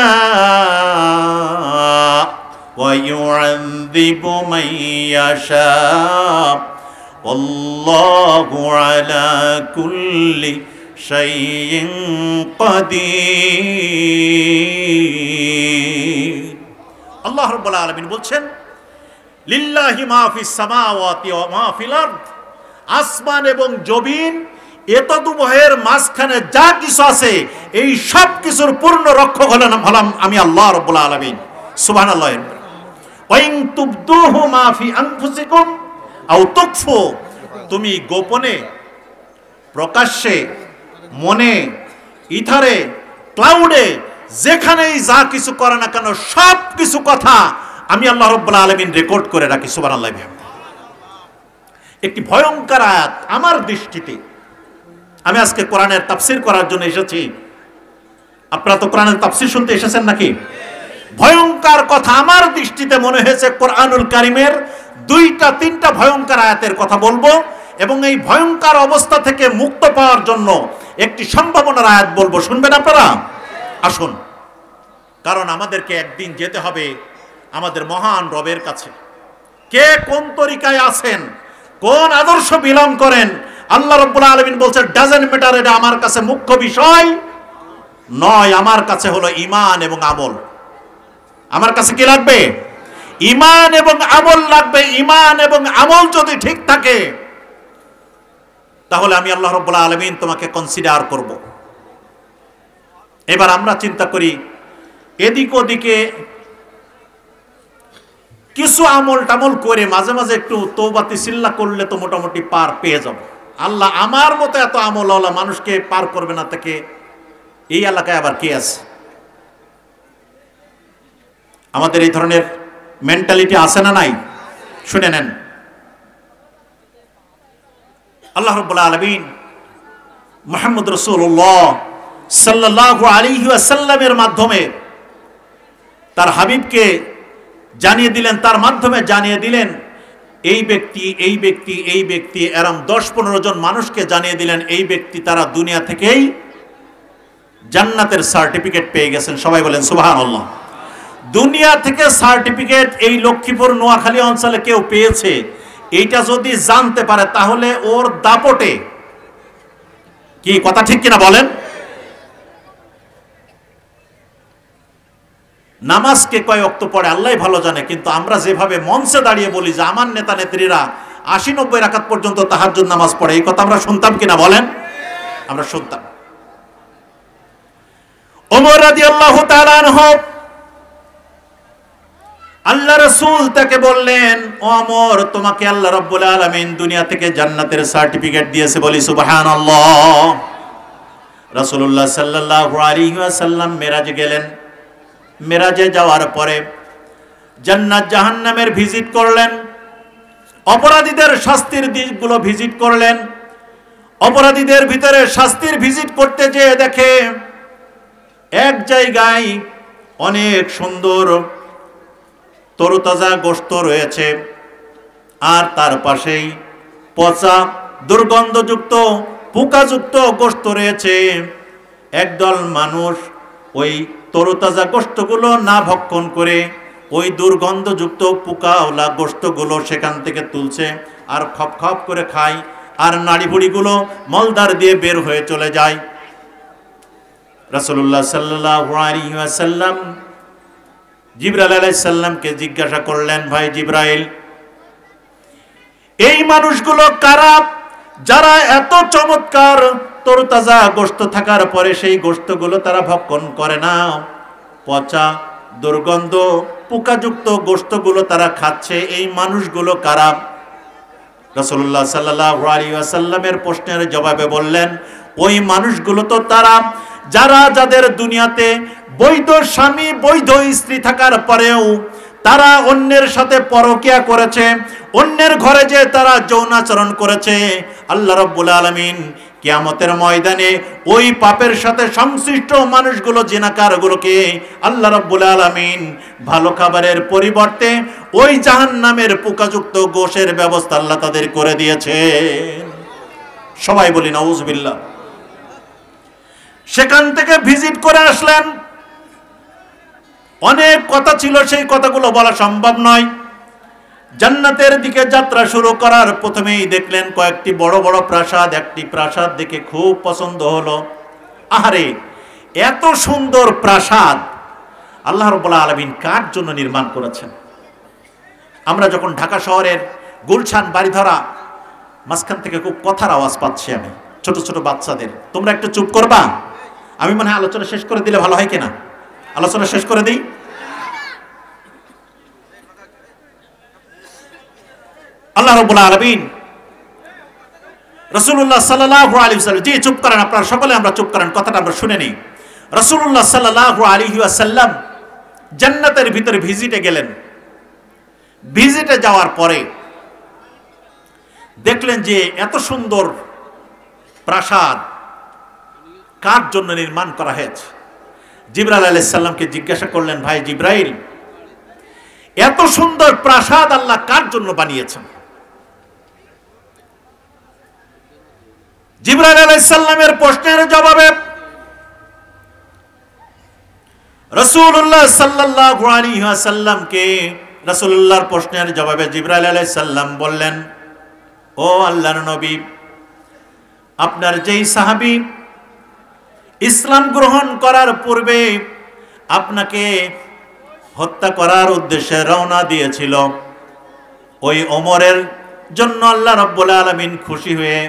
ওয়া ইউআযযিবু মান ইয়াশা আল্লাহু আলা কুল্লি শাইইন কাদির। আল্লাহ রাব্বুল আলামিন বলছেন, লিল্লাহি মা ফিস সামাওয়াতি ওয়া মা ফিল আরদ, আসমান এবং জমিন এতদুভয়ের মাঝখানে যা কিছু আছে এই সব কিছুর পূর্ণ রক্ষক হলাম আমি আল্লাহ রাব্বুল আলামিন। সুবহানাল্লাহ। ওয়া ইন তুবদুহু মা ফি আনফুসিকুম আও তুকফু, তুমি গোপনে, প্রকাশ্যে, মনে, ইথারে, ক্লাউডে, যেখানেই যা কিছু করে না কেন সব কিছু কথা আমি আল্লাহ রাব্বুল আলামিন রেকর্ড করে রাখি। সুবহানাল্লাহ। একটি ভয়ঙ্কর আয়াত আমার দৃষ্টিতে। আমি আজকে কোরআনের তাফসীর করার জন্য এসেছি। আপনারা তো কোরআনের তাফসীর শুনতে এসেছেন নাকি? ভয়ঙ্কর কথা আমার দৃষ্টিতে মনে হয়েছে কোরআনুল কারীমের 2-3টা ভয়ঙ্কর আয়াতের কথা বলবো, এবং এই ভয়ঙ্কর অবস্থা থেকে মুক্ত পাওয়ার জন্য একটি সম্ভাবনার আয়াত বলবো। শুনবেন আপনারা? আসুন, কারণ আমাদেরকে একদিন যেতে হবে আমাদের মহান রবের কাছে। কে কোন তরিকায় আছেন, কোন আদর্শ বিলং করেন, আল্লাহ রাব্বুল আলামিন বলছেন ডাজন্ট ম্যাটার, এটা আমার কাছে মুখ্য বিষয় নয়। আমার কাছে হলো ঈমান এবং আমল। আমার কাছে কি লাগবে? ঈমান এবং আমল লাগবে। ঈমান এবং আমল যদি ঠিক থাকে তাহলে আমি আল্লাহ রাব্বুল আলামিন তোমাকে কনসিডার করব। এবার আমরা চিন্তা করি, এদিক ওদিকে কিছু আমল টামল করে মাঝে মাঝে একটু তওবা তিসিল্লা করলে তো মোটামুটি পার পেয়ে যাব। আল্লাহ আমার মতো এত আমলওয়ালা মানুষকে পার করবে না, তাকে এই এলাকায় আবার কে আছে? আমাদের এই ধরনের মেন্টালিটি আছে না নাই? শুনে নেন, আল্লাহ রাব্বুল আলামিন মুহাম্মদ রাসূলুল্লাহ সাল্লাল্লাহু আলাইহি ওয়াসাল্লামের মাধ্যমে তার হাবিবকে জানিয়ে দিলেন, তার মাধ্যমে জানিয়ে দিলেন এই ব্যক্তি, এই ব্যক্তি, এই ব্যক্তি, এরম 10-15 জন মানুষকে জানিয়ে দিলেন এই ব্যক্তি তারা দুনিয়া থেকেই জান্নাতের সার্টিফিকেট পেয়ে গেছেন। সবাই বলেন সুবহানাল্লাহ। দুনিয়া থেকে সার্টিফিকেট এই লক্ষ্মীপুর নোয়াখালী অঞ্চলে কেউ পেয়েছে, এইটা যদি জানতে পারে তাহলে ওর দাপটে, কি কথা ঠিক কিনা বলেন? নামাজকে কয় ওয়াক্ত পড়ে আল্লাহই ভালো জানে, কিন্তু আমরা যেভাবে মঞ্চে দাঁড়িয়ে বলি যে আমার নেতা নেত্রীরা 80-90 রাকাত পর্যন্ত তাহাজ্জুদ নামাজ পড়ে, এই কথা আমরা শুনতাম কিনা বলেন? আমরা শুনতাম। ওমর রাদিয়াল্লাহু তাআলা আনহু, আল্লাহ রাসূল তাকে বললেন, ওমর তোমাকে আল্লাহ রাব্বুল আলামিন দুনিয়া থেকে জান্নাতের সার্টিফিকেট দিয়েছে, বলি সুবহানাল্লাহ। রাসূলুল্লাহ সাল্লাল্লাহু আলাইহি ওয়াসাল্লাম মেরাজে গেলেন। মেরাজে যাওয়ার পরে জান্নাত জাহান্নামের ভিজিট করলেন, অপরাধীদের শাস্তির দিকগুলো ভিজিট করলেন। অপরাধীদের ভিতরে শাস্তির ভিজিট করতে যেয়ে দেখে এক জায়গায় অনেক সুন্দর তরতাজা গোশত রয়েছে, আর তার পাশেই পচা দুর্গন্ধযুক্ত পোকাযুক্ত গোশত রয়েছে। একদল মানুষ ওই তরতাজা গোশতগুলো না ভক্ষণ করে ওই দুর্গন্ধযুক্ত পোকাওয়ালা গোশতগুলো সেখান থেকে তুলছে আর খপ খপ করে খায়, আর নাড়িভুড়িগুলো মলদার দিয়ে বের হয়ে চলে যায়। রাসূলুল্লাহ সাল্লাল্লাহু আলাইহি ওয়াসাল্লাম জিবরাইল আলাইহিস সালামকে জিজ্ঞাসা করলেন, ভাই জিবরাইল, এই মানুষগুলো কারা যারা এত চমৎকার তরতাজা গোশত থাকার পরে সেই গোশতগুলো তারা ভক্ষণ করে না, পচা দুর্গন্ধ পোকাযুক্ত গোশতগুলো তারা খাচ্ছে, এই মানুষগুলো কারা? রাসূলুল্লাহ সাল্লাল্লাহু আলাইহি ওয়াসাল্লামের প্রশ্নের জবাবে বললেন, ওই মানুষগুলো তো তারা যারা যাদের দুনিয়াতে বৈধ স্বামী বৈধ স্ত্রী থাকার পরেও তারা অন্যের সাথে পরকিয়া করেছে, অন্যের ঘরে যে তারা যৌনাচরণ করেছে। আল্লাহ রাব্বুল আলামিন কিয়ামতের ময়দানে ওই পাপের সাথে সংশ্লিষ্ট মানুষগুলো, জিনাকারগুলোকে আল্লাহ রাব্বুল আলামিন ভালো খাবারের পরিবর্তে ওই জাহান্নামের পোকাযুক্ত গোশের ব্যবস্থা আল্লাহ তাদের করে দিয়েছেন। সবাই বলি নাউযুবিল্লাহ। সেখান থেকে ভিজিট করে আসলেন। অনেক কথা ছিল, সেই কথাগুলো বলা সম্ভব নয়। জান্নাতের দিকে যাত্রা শুরু করার প্রথমেই দেখলেন কয়েকটি বড় বড় প্রাসাদ। একটি প্রাসাদ দেখে খুব পছন্দ হলো। আহারে, এত সুন্দর প্রাসাদ আল্লাহ রাব্বুল আলামিন কার জন্য নির্মাণ করেছেন? আমরা যখন ঢাকা শহরের গুলশান বাড়িধারা মাঝখান থেকে খুব কথার আওয়াজ পাচ্ছি আমি, ছোট ছোট বাচ্চাদের। তোমরা একটু চুপ করবা? আমি মনে হয় আলোচনা শেষ করে দিলে ভালো হয় কিনা? আলোচনা শেষ করে দিই। আল্লাহ রাব্বুল আলামিন রাসূলুল্লাহ সাল্লাল্লাহু আলাইহি ওয়াসাল্লাম, জি চুপ করেন আপনারা সকলে, আমরা চুপ করেন, কথাটা আমরা শুনে নিই। রাসূলুল্লাহ সাল্লাল্লাহু আলাইহি ওয়াসাল্লাম জান্নাতের ভিতরে ভিজিটে গেলেন। ভিজিটে যাওয়ার পরে দেখলেন যে এত সুন্দর প্রাসাদ কার জন্য নির্মাণ করা হয়েছে। জিবরাইল আলাইহিস সালামকে জিজ্ঞাসা করলেন, ভাই জিবরাইল, এত সুন্দর প্রাসাদ আল্লাহ কার জন্য বানিয়েছেন? জিবরাইল আলাইহিস সালামের প্রশ্নের জবাবে রাসূলুল্লাহ সাল্লাল্লাহু আলাইহি ওয়াসাল্লামকে, রাসূলুল্লাহর প্রশ্নের জবাবে জিবরাইল আলাইহিস সালাম বললেন, ও আল্লাহর নবী, আপনার যেই সাহাবী ইসলাম গ্রহণ করার পূর্বে আপনাকে হত্যা করার উদ্দেশ্যে রওনা দিয়েছিল, ওই ওমরের জন্য আল্লাহ রাব্বুল আলামিন খুশি হয়ে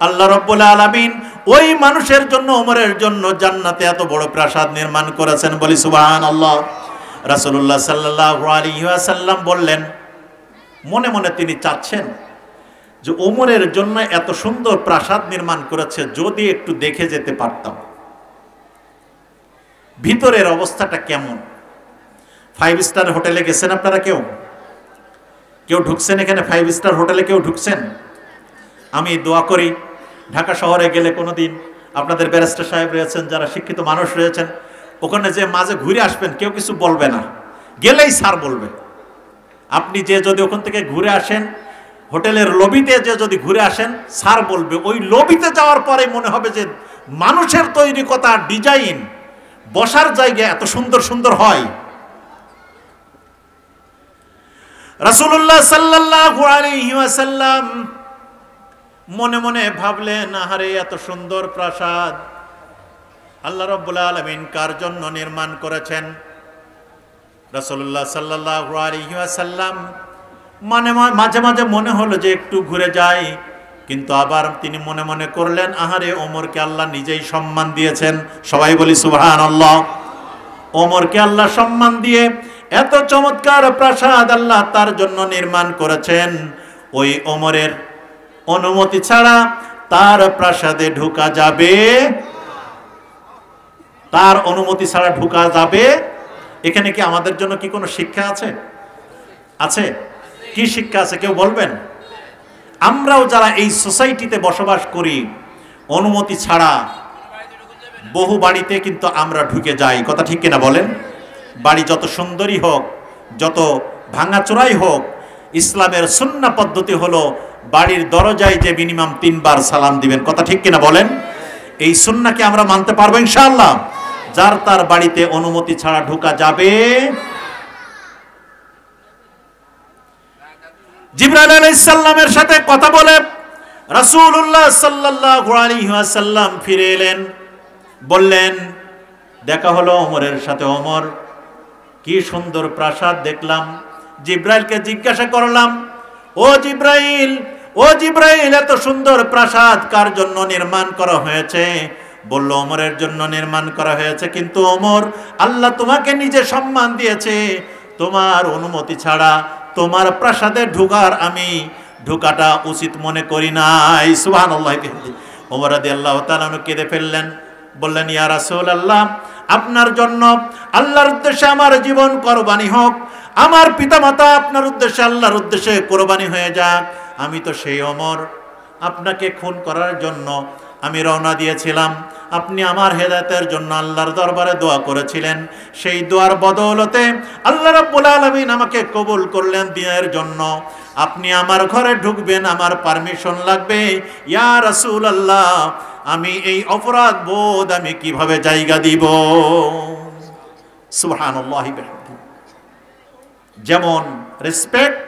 আল্লাহ রাব্বুল আলামিন ওই মানুষের জন্য, ওমরের জন্য জান্নাতে এত বড় প্রাসাদ নির্মাণ করেছেন। বলি সুবহানাল্লাহ। রাসূলুল্লাহ সাল্লাল্লাহু আলাইহি ওয়াসাল্লাম বললেন, মনে মনে তিনি চাচ্ছেন যে ওমরের জন্য এত সুন্দর প্রাসাদ নির্মাণ করেছে, যদি একটু দেখে যেতে পারতাম ভিতরের অবস্থাটা কেমন। 5 স্টার হোটেলে গেছেন আপনারা? কেউ ঢুকছেন এখানে? 5 স্টার হোটেলে কেউ ঢুকছেন? আমি দোয়া করি ঢাকা শহরে গেলে কোনোদিন আপনাদের ব্যারিস্টার সাহেব রয়েছেন, যারা শিক্ষিত মানুষ রয়েছেন, ওখানে যে মাঝে ঘুরে আসবেন, কেউ কিছু বলবে না, গেলেই স্যার বলবে। আপনি যে যদি ওখান থেকে ঘুরে আসেন, হোটেলের লবিতে যে যদি ঘুরে আসেন, স্যার বলবে। ওই লবিতে যাওয়ার পরে মনে হবে যে মানুষের তৈরি কথা, ডিজাইন, বসার জায়গা এত সুন্দর সুন্দর হয়। রাসূলুল্লাহ সাল্লাল্লাহু আলাইহি ওয়াসাল্লাম মনে মনে ভাবলেন, আহারে এত সুন্দর প্রাসাদ আল্লাহ রাব্বুল আলামিন কার জন্য নির্মাণ করেছেন? রাসূলুল্লাহ সাল্লাল্লাহু আলাইহি ওয়াসাল্লাম মাঝে মাঝে মনে হলো যে একটু ঘুরে যাই, কিন্তু আবার তিনি মনে মনে করলেন, আহারে ওমরকে আল্লাহ নিজেই সম্মান দিয়েছেন। সবাই বলি সুবহানাল্লাহ। ওমরকে আল্লাহ সম্মান দিয়ে এত চমৎকার প্রাসাদ আল্লাহ তার জন্য নির্মাণ করেছেন, ওই ওমরের অনুমতি ছাড়া তার প্রাসাদে ঢোকা যাবে? তার অনুমতি ছাড়া ঢোকা যাবে? এখানে কি আমাদের জন্য কি কোনো শিক্ষা আছে? আছে? কি শিক্ষা আছে কেউ বলবেন? আমরাও যারা এই সোসাইটিতে বসবাস করি, অনুমতি ছাড়া বহু বাড়িতে কিন্তু আমরা ঢুকে যাই, কথা ঠিক কিনা বলেন? বাড়ি যত সুন্দরই হোক, যত ভাঙাচোরাই হোক, ইসলামের সুন্নাহ পদ্ধতি হলো বাড়ির দরজায় যে মিনিমাম 3 বার সালাম দিবেন, কথা ঠিক কিনা বলেন? এই সুন্নাহকে আমরা মানতে পারবো ইনশাআল্লাহ? যার তার বাড়িতে অনুমতি ছাড়া ঢোকা যাবে? জিবরাইল আলাইহিস সালামের সাথে কথা বলে রাসূলুল্লাহ সাল্লাল্লাহু আলাইহি ওয়াসাল্লাম ফিরে এলেন, বললেন, দেখা হলো ওমরের সাথে। ওমর, কি সুন্দর প্রাসাদ দেখলাম। জিবরাইলকে জিজ্ঞাসা করলাম, ও জিবরাইল, ও জিবরাইল, এত সুন্দর প্রাসাদ কার জন্য নির্মাণ করা হয়েছে? বলল, ওমরের জন্য নির্মাণ করা হয়েছে, কিন্তু ওমর, আল্লাহ তোমাকে নিজে সম্মান দিয়েছে, তোমার অনুমতি ছাড়া তোমার প্রাসাদে আমি ঢোকাটা উচিত মনে করি নাই। সুবহানাল্লাহ। ওমর রাদিয়াল্লাহু তাআলা কেঁদে ফেললেন, বললেন, ইয়া রাসূলুল্লাহ, আপনার জন্য আল্লাহর উদ্দেশ্যে আমার জীবন কোরবানি হোক, আমার পিতামাতা আপনার উদ্দেশ্যে, আল্লাহর উদ্দেশ্যে কোরবানি হয়ে যাক। আমি তো সেই ওমর, আপনাকে খুন করার জন্য আমি রওনা দিয়েছিলাম। আপনি আমার হেদায়েতের জন্য আল্লাহর দরবারে দোয়া করেছিলেন, সেই দোয়ার বদৌলতে আল্লাহ রাব্বুল আলামিন আমাকে কবুল করলেন দিনের জন্য। আপনি আমার ঘরে ঢুকবেন, আমার পারমিশন লাগবে। ইয়া রাসূলুল্লাহ, আমি এই অপরাধ বোধ আমি কিভাবে জায়গা দিব? সুবহানাল্লাহি বিহামদিহি। যেমন রেসপেক্ট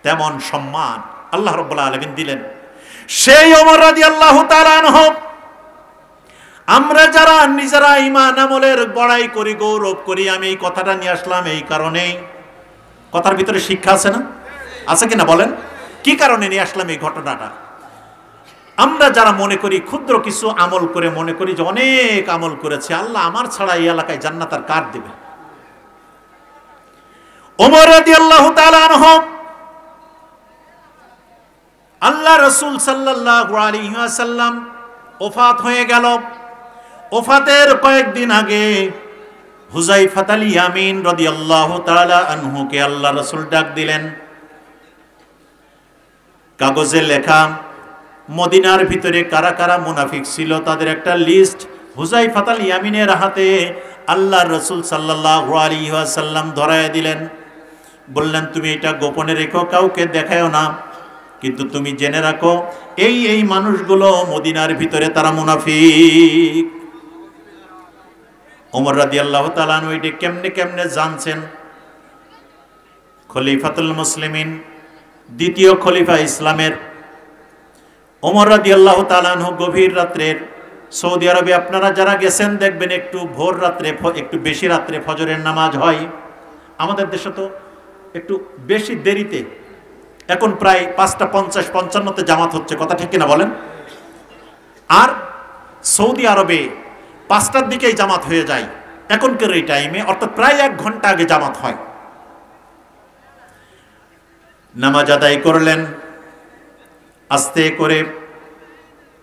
তেমন সম্মান আল্লাহ রাব্বুল আলামিন দিলেন। সেই ওমর রাদিয়াল্লাহু তাআলা আনহু, আমরা যারা নিজেরা ঈমান আমলের বড়াই করি, গৌরব করি, আমি এই কথাটা নিয়ে আসলাম এই কারণেই, কথার ভিতরে শিক্ষা আছে না? আছে কিনা বলেন? কি কারণে নিয়ে আসলাম এই ঘটনাটা? আমরা যারা মনে করি, ক্ষুদ্র কিছু আমল করে মনে করি যে অনেক আমল করেছে, আল্লাহ আমার ছাড়া এই এলাকায় জান্নাত আর কার দেবে? ওমর রাদিয়াল্লাহু তাআলা আনহু, আল্লাহ রাসূল সাল্লাল্লাহু আলাইহি ওয়াসাল্লাম ওফাত হয়ে গেল। ওফাতের কয়েকদিন আগে হুযায়ফা আল ইয়ামিন রাদিয়াল্লাহু তাআলা আনহুকে আল্লাহ রাসূল ডাক দিলেন। কাগজে লেখা মদিনার ভিতরে কারা কারা মুনাফিক ছিল তাদের একটা লিস্ট হুযায়ফা আল ইয়ামিনের হাতে আল্লাহ রাসূল সাল্লাল্লাহু আলাইহি ওয়াসাল্লাম ধরায় দিলেন। বললেন, তুমি এটা গোপনে রেখো, কাউকে দেখায়ও না, কিন্তু তুমি জেনে রাখো এই এই মানুষগুলো মদিনার ভিতরে তারা মুনাফিক। ওমর রাদিয়াল্লাহু তাআলা আনহু এটা কেমনে কেমনে জানছেন? খলিফাতুল মুসলিমিন, দ্বিতীয় খলিফা ইসলামের ওমর রাদিয়াল্লাহু তাআলা আনহু গভীর রাত্রের, সৌদি আরবে আপনারা যারা গেছেন দেখবেন একটু ভোর রাত্রে, একটু বেশি রাত্রে ফজরের নামাজ হয়। আমাদের দেশে তো একটু বেশি দেরিতে, এখন প্রায় ৫:৫০-৫৫তে জামাত হচ্ছে, কথা ঠিক কিনা বলেন? আর সৌদি আরবে ৫টার দিকেই জামাত হয়ে যায় এখনকার এই টাইমে, অর্থাৎ প্রায় ১ ঘন্টা আগে জামাত হয়। নামাজ আদায় করলেন, আস্তে করে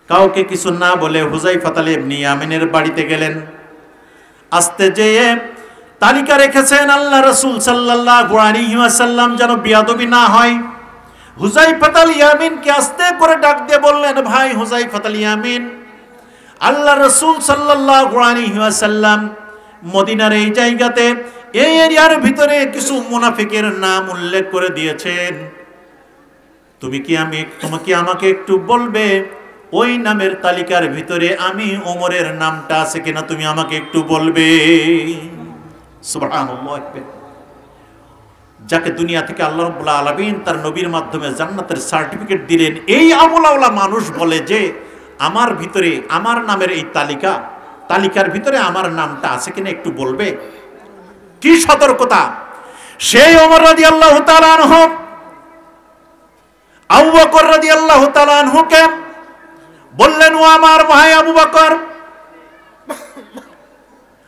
কাউকে কিছু না বলে হুযায়ফা ইবনে ইয়ামিনের বাড়িতে গেলেন। আস্তে যেয়ে তালিকা রেখেছেন আল্লাহ রাসূল সাল্লাল্লাহু আলাইহি ওয়াসাল্লাম যেন বিয়াদবি না হয়। হুযায়ফা আল ইয়ামিনকে আস্তে করে ডাক দিয়ে বললেন, ভাই হুযায়ফা আল ইয়ামিন, আল্লাহ রাসূল সাল্লাল্লাহু আলাইহি ওয়াসাল্লাম মদিনার এই জায়গাতে এই এরিয়ার ভিতরে কিছু মুনাফিকের নাম উল্লেখ করে দিয়েছেন। তোমাকে আমাকে একটু বলবে ওই নামের তালিকার ভিতরে আমি ওমরের নামটা আছে কিনা, তুমি আমাকে একটু বলবে। সুবহানাল্লাহ। যাকে দুনিয়া থেকে আল্লাহ রাব্বুল আলামিন তার নবীর মাধ্যমে জান্নাতের সার্টিফিকেট দিলেন, এই আমলাওয়ালা মানুষ বলে যে আমার ভিতরে আমার নামের এই তালিকার ভিতরে আমার নামটা আছে কিনা একটু বলবে। কি সতর্কতা! সেই ওমর রাদিয়াল্লাহু তাআলা আনহু আবু বকর রাদিয়াল্লাহু তাআলা আনহুকে বললেন, ও আমার ভাই আবু বকর,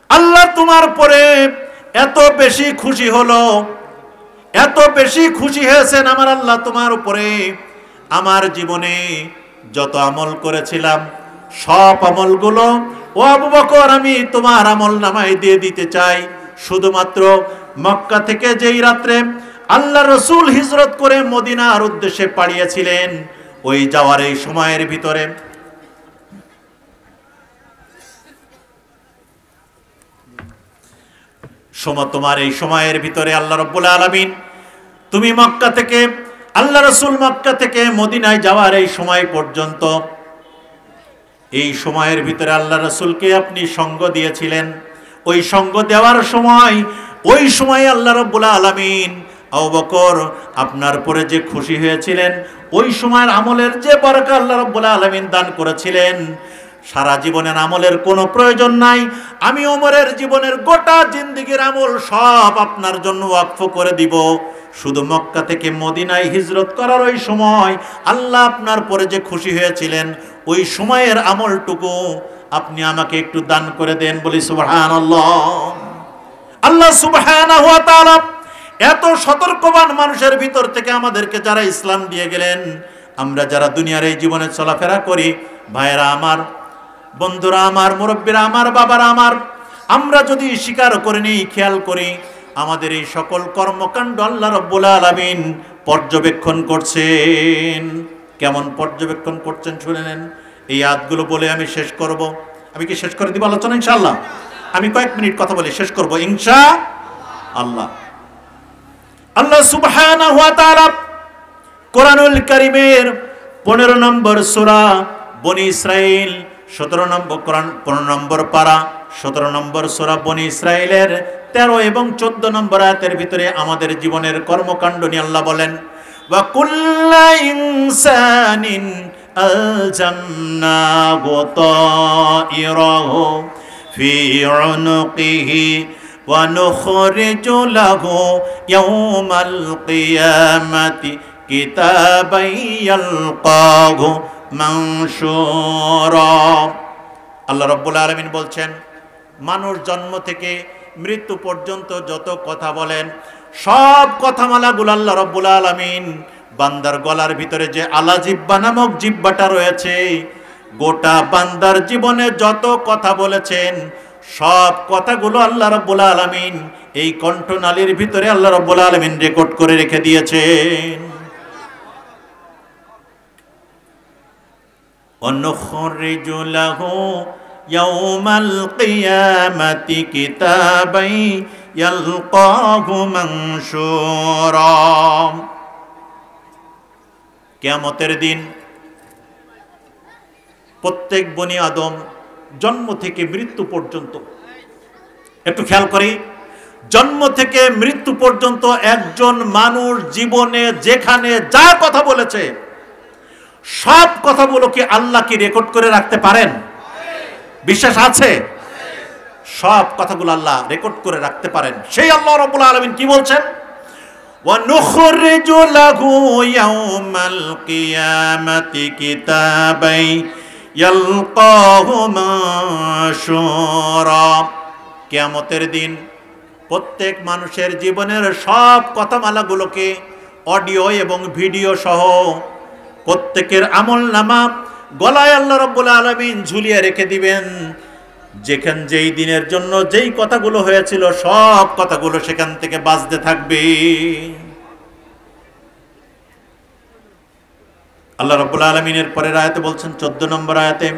আল্লাহ তোমার পরে এত বেশি খুশি হলো, এত বেশি খুশি হয়েছেন আমার আল্লাহ তোমার উপরে, আমার জীবনে যত আমল করেছিলাম সব আমলগুলো ও আবু বকর আমি তোমার আমল নামায় দিয়ে দিতে চাই। শুধুমাত্র মক্কা থেকে যেই রাত্রে আল্লাহ রাসূল হিজরত করে মদিনার উদ্দেশ্যে পাড়িয়েছিলেন, ওই যাওয়ার এই সময়ের ভিতরে তোমার এই সময়ের ভিতরে আল্লাহ রাব্বুল আলামিন তুমি মক্কা থেকে আল্লাহ রাসূল মক্কা থেকে মদিনায় যাওয়ার এই সময় পর্যন্ত এই সময়ের ভিতরে আল্লাহ রাসূলকে আপনি সঙ্গ দিয়েছিলেন। ওই সঙ্গ দেওয়ার সময় ওই সময় আল্লাহ রাব্বুল আলামিন আবু বকর আপনার পরে যে খুশি হয়েছিলেন, ওই সময়ের আমলের যে বরকত আল্লাহ রাব্বুল আলামিন দান করেছিলেন, সারা জীবনের আমলের কোনো প্রয়োজন নাই, আমি ওমরের জীবনের গোটা জিন্দেগীর আমল সব আপনার জন্য ওয়াকফ করে দিব। শুধু মক্কা থেকে মদিনায় হিজরত করার ওই সময় আল্লাহ আপনার পরে যে খুশি হয়েছিলেন, ওই সময়ের আমলটুকু আপনি আমাকে একটু দান করে দেন। বলি সুবহানাল্লাহ। আল্লাহ সুবহানাহু ওয়া তাআলা এত সতর্কবান মানুষের ভিতর থেকে আমাদেরকে যারা ইসলাম দিয়ে গেলেন, আমরা যারা দুনিয়ার এই জীবনে চলাফেরা করি, ভাইয়েরা আমার, বন্ধুরা আমার, মুরব্বীরা আমার, বাবারা আমার, আমরা যদি স্বীকার করে নিই, খেয়াল করি, আমাদের এই সকল কর্মকাণ্ড আল্লাহ রাব্বুল আলামিন পর্যবেক্ষণ করছেন। কেমন পর্যবেক্ষণ করছেন শুনে নেন। এই আয়াতগুলো বলে আমি শেষ করব। আমি কি শেষ করে দিব আলোচনা ইনশাআল্লাহ? আমি কয়েক মিনিট কথা বলে শেষ করব ইনশাআল্লাহ। আল্লাহ সুবহানাহু ওয়া তাআলা কোরআনুল কারীমের 15 নম্বর সূরা বনী ইসরাইল 17 নম্বর কোরআন 15 নম্বর পারা 17 নম্বর সূরা বনী ইসরাইলের 13 এবং 14 নম্বর আয়াতের ভিতরে আমাদের জীবনের কর্মকাণ্ড নিয়ে আল্লাহ বলেন, ওয়া কুল্লা ইনসানিন আলজামনাহু তাইরাহু ফি উনুকিহি ওয়া নুখরিজু লাহু ইয়াওমাল কিয়ামাতি কিতাবান ইয়ালকাহু মানশুরা। আল্লাহ রাব্বুল আলামিন বলছেন, মানুষ জন্ম থেকে মৃত্যু পর্যন্ত যত কথা বলেন সব কথামালাগুলো আল্লাহ রাব্বুল আলামিন বান্দার গলার ভিতরে যে আলা জিহ্বা নামক জিহ্বাটা রয়েছে, গোটা বান্দার জীবনে যত কথা বলেছেন সব কথাগুলো আল্লাহ রাব্বুল আলামিন এই কণ্ঠনালীর ভিতরে আল্লাহ রাব্বুল আলামিন রেকর্ড করে রেখে দিয়েছেন। وَنُخْرِجُ لَهُ يَوْمَ الْقِيَامَةِ كِتَابًا يَلْقَاهُ مَنشُورًا। কিয়ামতের দিন প্রত্যেক বনি আদম জন্ম থেকে মৃত্যু পর্যন্ত, একটু খেয়াল করি, জন্ম থেকে মৃত্যু পর্যন্ত একজন মানুষ জীবনে যেখানে যা কথা বলেছে সব কথাগুলো কি আল্লাহ কি রেকর্ড করে রাখতে পারেন? বিশ্বাস আছে? সব কথাগুলো আল্লাহ রেকর্ড করে রাখতে পারেন। সেই আল্লাহ রাব্বুল আলামিন কি বলছেন? ওয়া নুখরিজু লাহু ইয়াওমাল কিয়ামাতি কিতাবান ইয়ালকাহু মানশুরা। কিয়ামতের দিন প্রত্যেক মানুষের জীবনের সব কথামালাগুলোকে অডিও এবং ভিডিও সহ প্রত্যেকের আমলনামা গলায় আল্লাহ রাব্বুল আলামিন ঝুলিয়ে রেখে দিবেন। যেখান যেই দিনের জন্য যেই কথাগুলো হয়েছিল সব কথাগুলো সেখান থেকে বাজতে থাকবে। আল্লাহ রাব্বুল আলামিনের পরের আয়াতে বলছেন 14 নম্বর আয়াতে,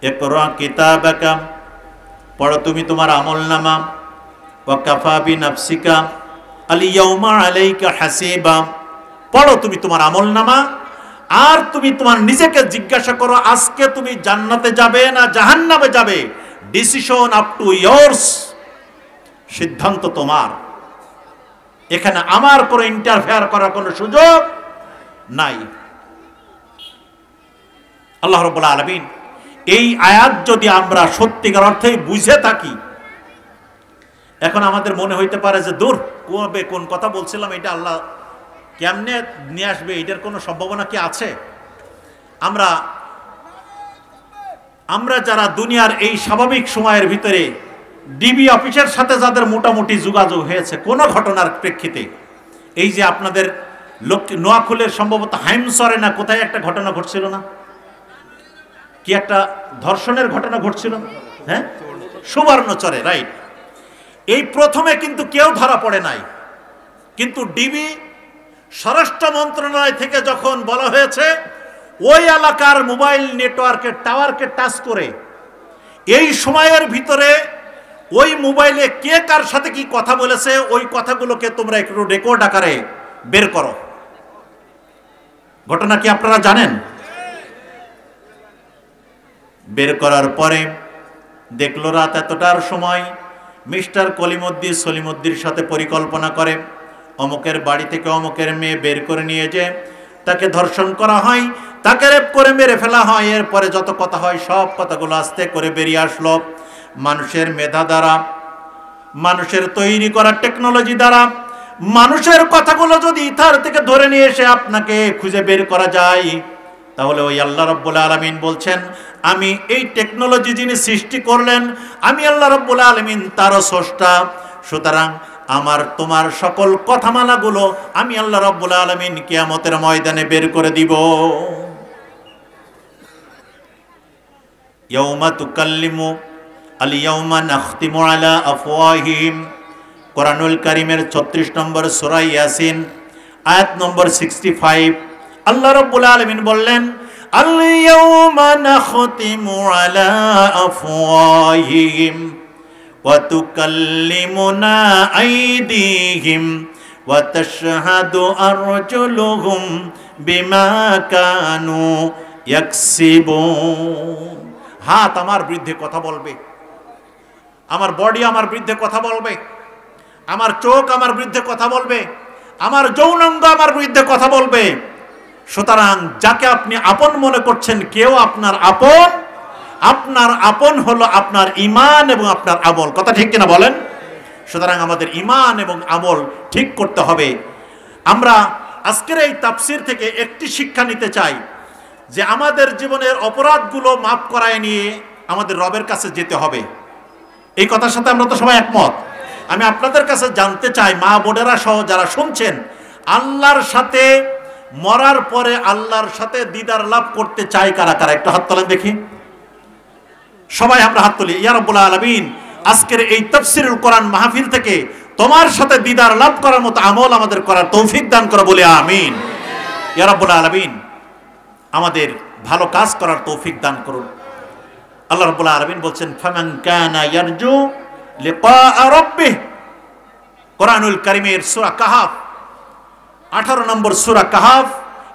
ইকরা কিতাবাকা, পড়ো তুমি তোমার আমলনামা, ওয়া কাফা বিনাফসিকা আল ইয়াউমা আলাইকা হাসিবা, পড়ো তুমি তোমার আমলনামা আর তুমি তোমার নিজেকে জিজ্ঞাসা করো আজকে তুমি জান্নাতে যাবে না জাহান্নামে যাবে। ডিসিশন আপ টু ইয়ার্স, সিদ্ধান্ত তোমার, এখানে আমার কোনো ইন্টারফেয়ার করার কোনো সুযোগ নাই। আল্লাহ রাব্বুল আলামিন এই আয়াত যদি আমরা সত্যিকার অর্থে বুঝে থাকি, এখন আমাদের মনে হইতে পারে যে দূর কবে কোন কথা বলছিলাম, এটা আল্লাহ কেমনে নিয়ে আসবে, এটার কোনো সম্ভাবনা কি আছে? আমরা যারা দুনিয়ার এই স্বাভাবিক সময়ের ভিতরে ডিবি অফিসের সাথে যাদের মোটামুটি যোগাযোগ হয়েছে কোনো ঘটনার প্রেক্ষিতে, এই যে আপনাদের নোয়াখুলের সম্ভবত হাইমসরে না কোথায় একটা ঘটনা ঘটছিল না, কি একটা ধর্ষণের ঘটনা ঘটছিল, হ্যাঁ সুবর্ণচরে, রাইট। এই প্রথমে কিন্তু কেউ ধরা পড়ে নাই, কিন্তু ডিবি স্বরাষ্ট্র মন্ত্রণালয় থেকে যখন বলা হয়েছে ওই এলাকার মোবাইল নেটওয়ার্কের টাওয়ারকে টাচ করে এই সময়ের ভিতরে ওই মোবাইলে কে কার সাথে কি কথা বলেছে ওই কথাগুলোকে তোমরা একটু রেকর্ড আকারে বের করো। ঘটনা কি আপনারা জানেন? বের করার পরে দেখলো রাত এতটার সময় মিস্টার কলিমুদ্দিন সলিমুদ্দির সাথে পরিকল্পনা করে অমুকের বাড়ি থেকে অমুকের মেয়ে বের করে নিয়ে যে তাকে ধর্ষণ করা হয়, তাকে রেপ করে মেরে ফেলা হয়। এরপরে যত কথা হয় সব কথাগুলো আস্তে করে বেরিয়ে আসলো মানুষের মেধা দ্বারা, মানুষের তৈরি করা টেকনোলজি দ্বারা। মানুষের কথাগুলো যদি ইথার থেকে ধরে নিয়ে এসে আপনাকে খুঁজে বের করা যায়, তাহলে ওই আল্লাহ রাব্বুল আলামিন বলছেন আমি এই টেকনোলজি যিনি সৃষ্টি করলেন আমি আল্লাহ রাব্বুল আলামিন তারও স্রষ্টা। সুতরাং আমার তোমার সকল কথামালাগুলো আমি আল্লাহ রাব্বুল আলামিন কিয়ামতের ময়দানে বের করে দিব। ইয়াউমা তুকাল্লিমু আল ইয়াউমা নাখতিমু আলা আফওয়াহিহিম, কোরআনুল কারীমের 36 নম্বর সূরা ইয়াসিন আয়াত নম্বর 65 আল্লাহ রাব্বুল আলামিন বললেন আল ইয়াউমা নাখতিমু আলা আফওয়াহিহিম ওয়া তুকাল্লিমুনা আইদিহিম ওয়া তাশহাদু আরজুলুহুম বিমা কানু ইয়াকসিবুন। হাত আমার বিরুদ্ধে কথা বলবে, আমার বডি আমার বিরুদ্ধে কথা বলবে, আমার চোখ আমার বিরুদ্ধে কথা বলবে, আমার যৌনাঙ্গ আমার বিরুদ্ধে কথা বলবে। সুতরাং যাকে আপনি আপন মনে করছেন কেউ আপনার আপন, আপনার আপন হলো আপনার ঈমান এবং আপনার আমল। কথা ঠিক কিনা বলেন? সুতরাং আমাদের ঈমান এবং আমল ঠিক করতে হবে। আমরা আজকের এই তাফসীর থেকে একটি শিক্ষা নিতে চাই যে আমাদের জীবনের অপরাধগুলো মাফ করায় নিয়ে আমাদের রবের কাছে যেতে হবে। এই কথার সাথে আমরা তো সবাই একমত। আমি আপনাদের কাছে জানতে চাই, মা বোনেরা সহ যারা শুনছেন, আল্লাহর সাথে মরার পরে আল্লাহর সাথে দিদার লাভ করতে চাই কারা কারা? একটু হাত তোলেন দেখি। সবাই আমরা হাত তুলি। ইয়া রাব্বুল আলামিন, আজকের এই তাফসীরুল কোরআন মাহফিল থেকে তোমার সাথে দিদার লাভ করার মতো আমল আমাদের করার তৌফিক দান করো বলে আমিন। ইয়া রাব্বুল আলামিন, আমাদের ভালো কাজ করার তৌফিক দান করুন। আল্লাহ রাব্বুল আলামিন বলছেন, ফামান কানা ইয়ারজু লিকা রাব্বিহ। কোরআনুল কারীমের সূরা কাহাফ 18 নম্বর সূরা কাহাফ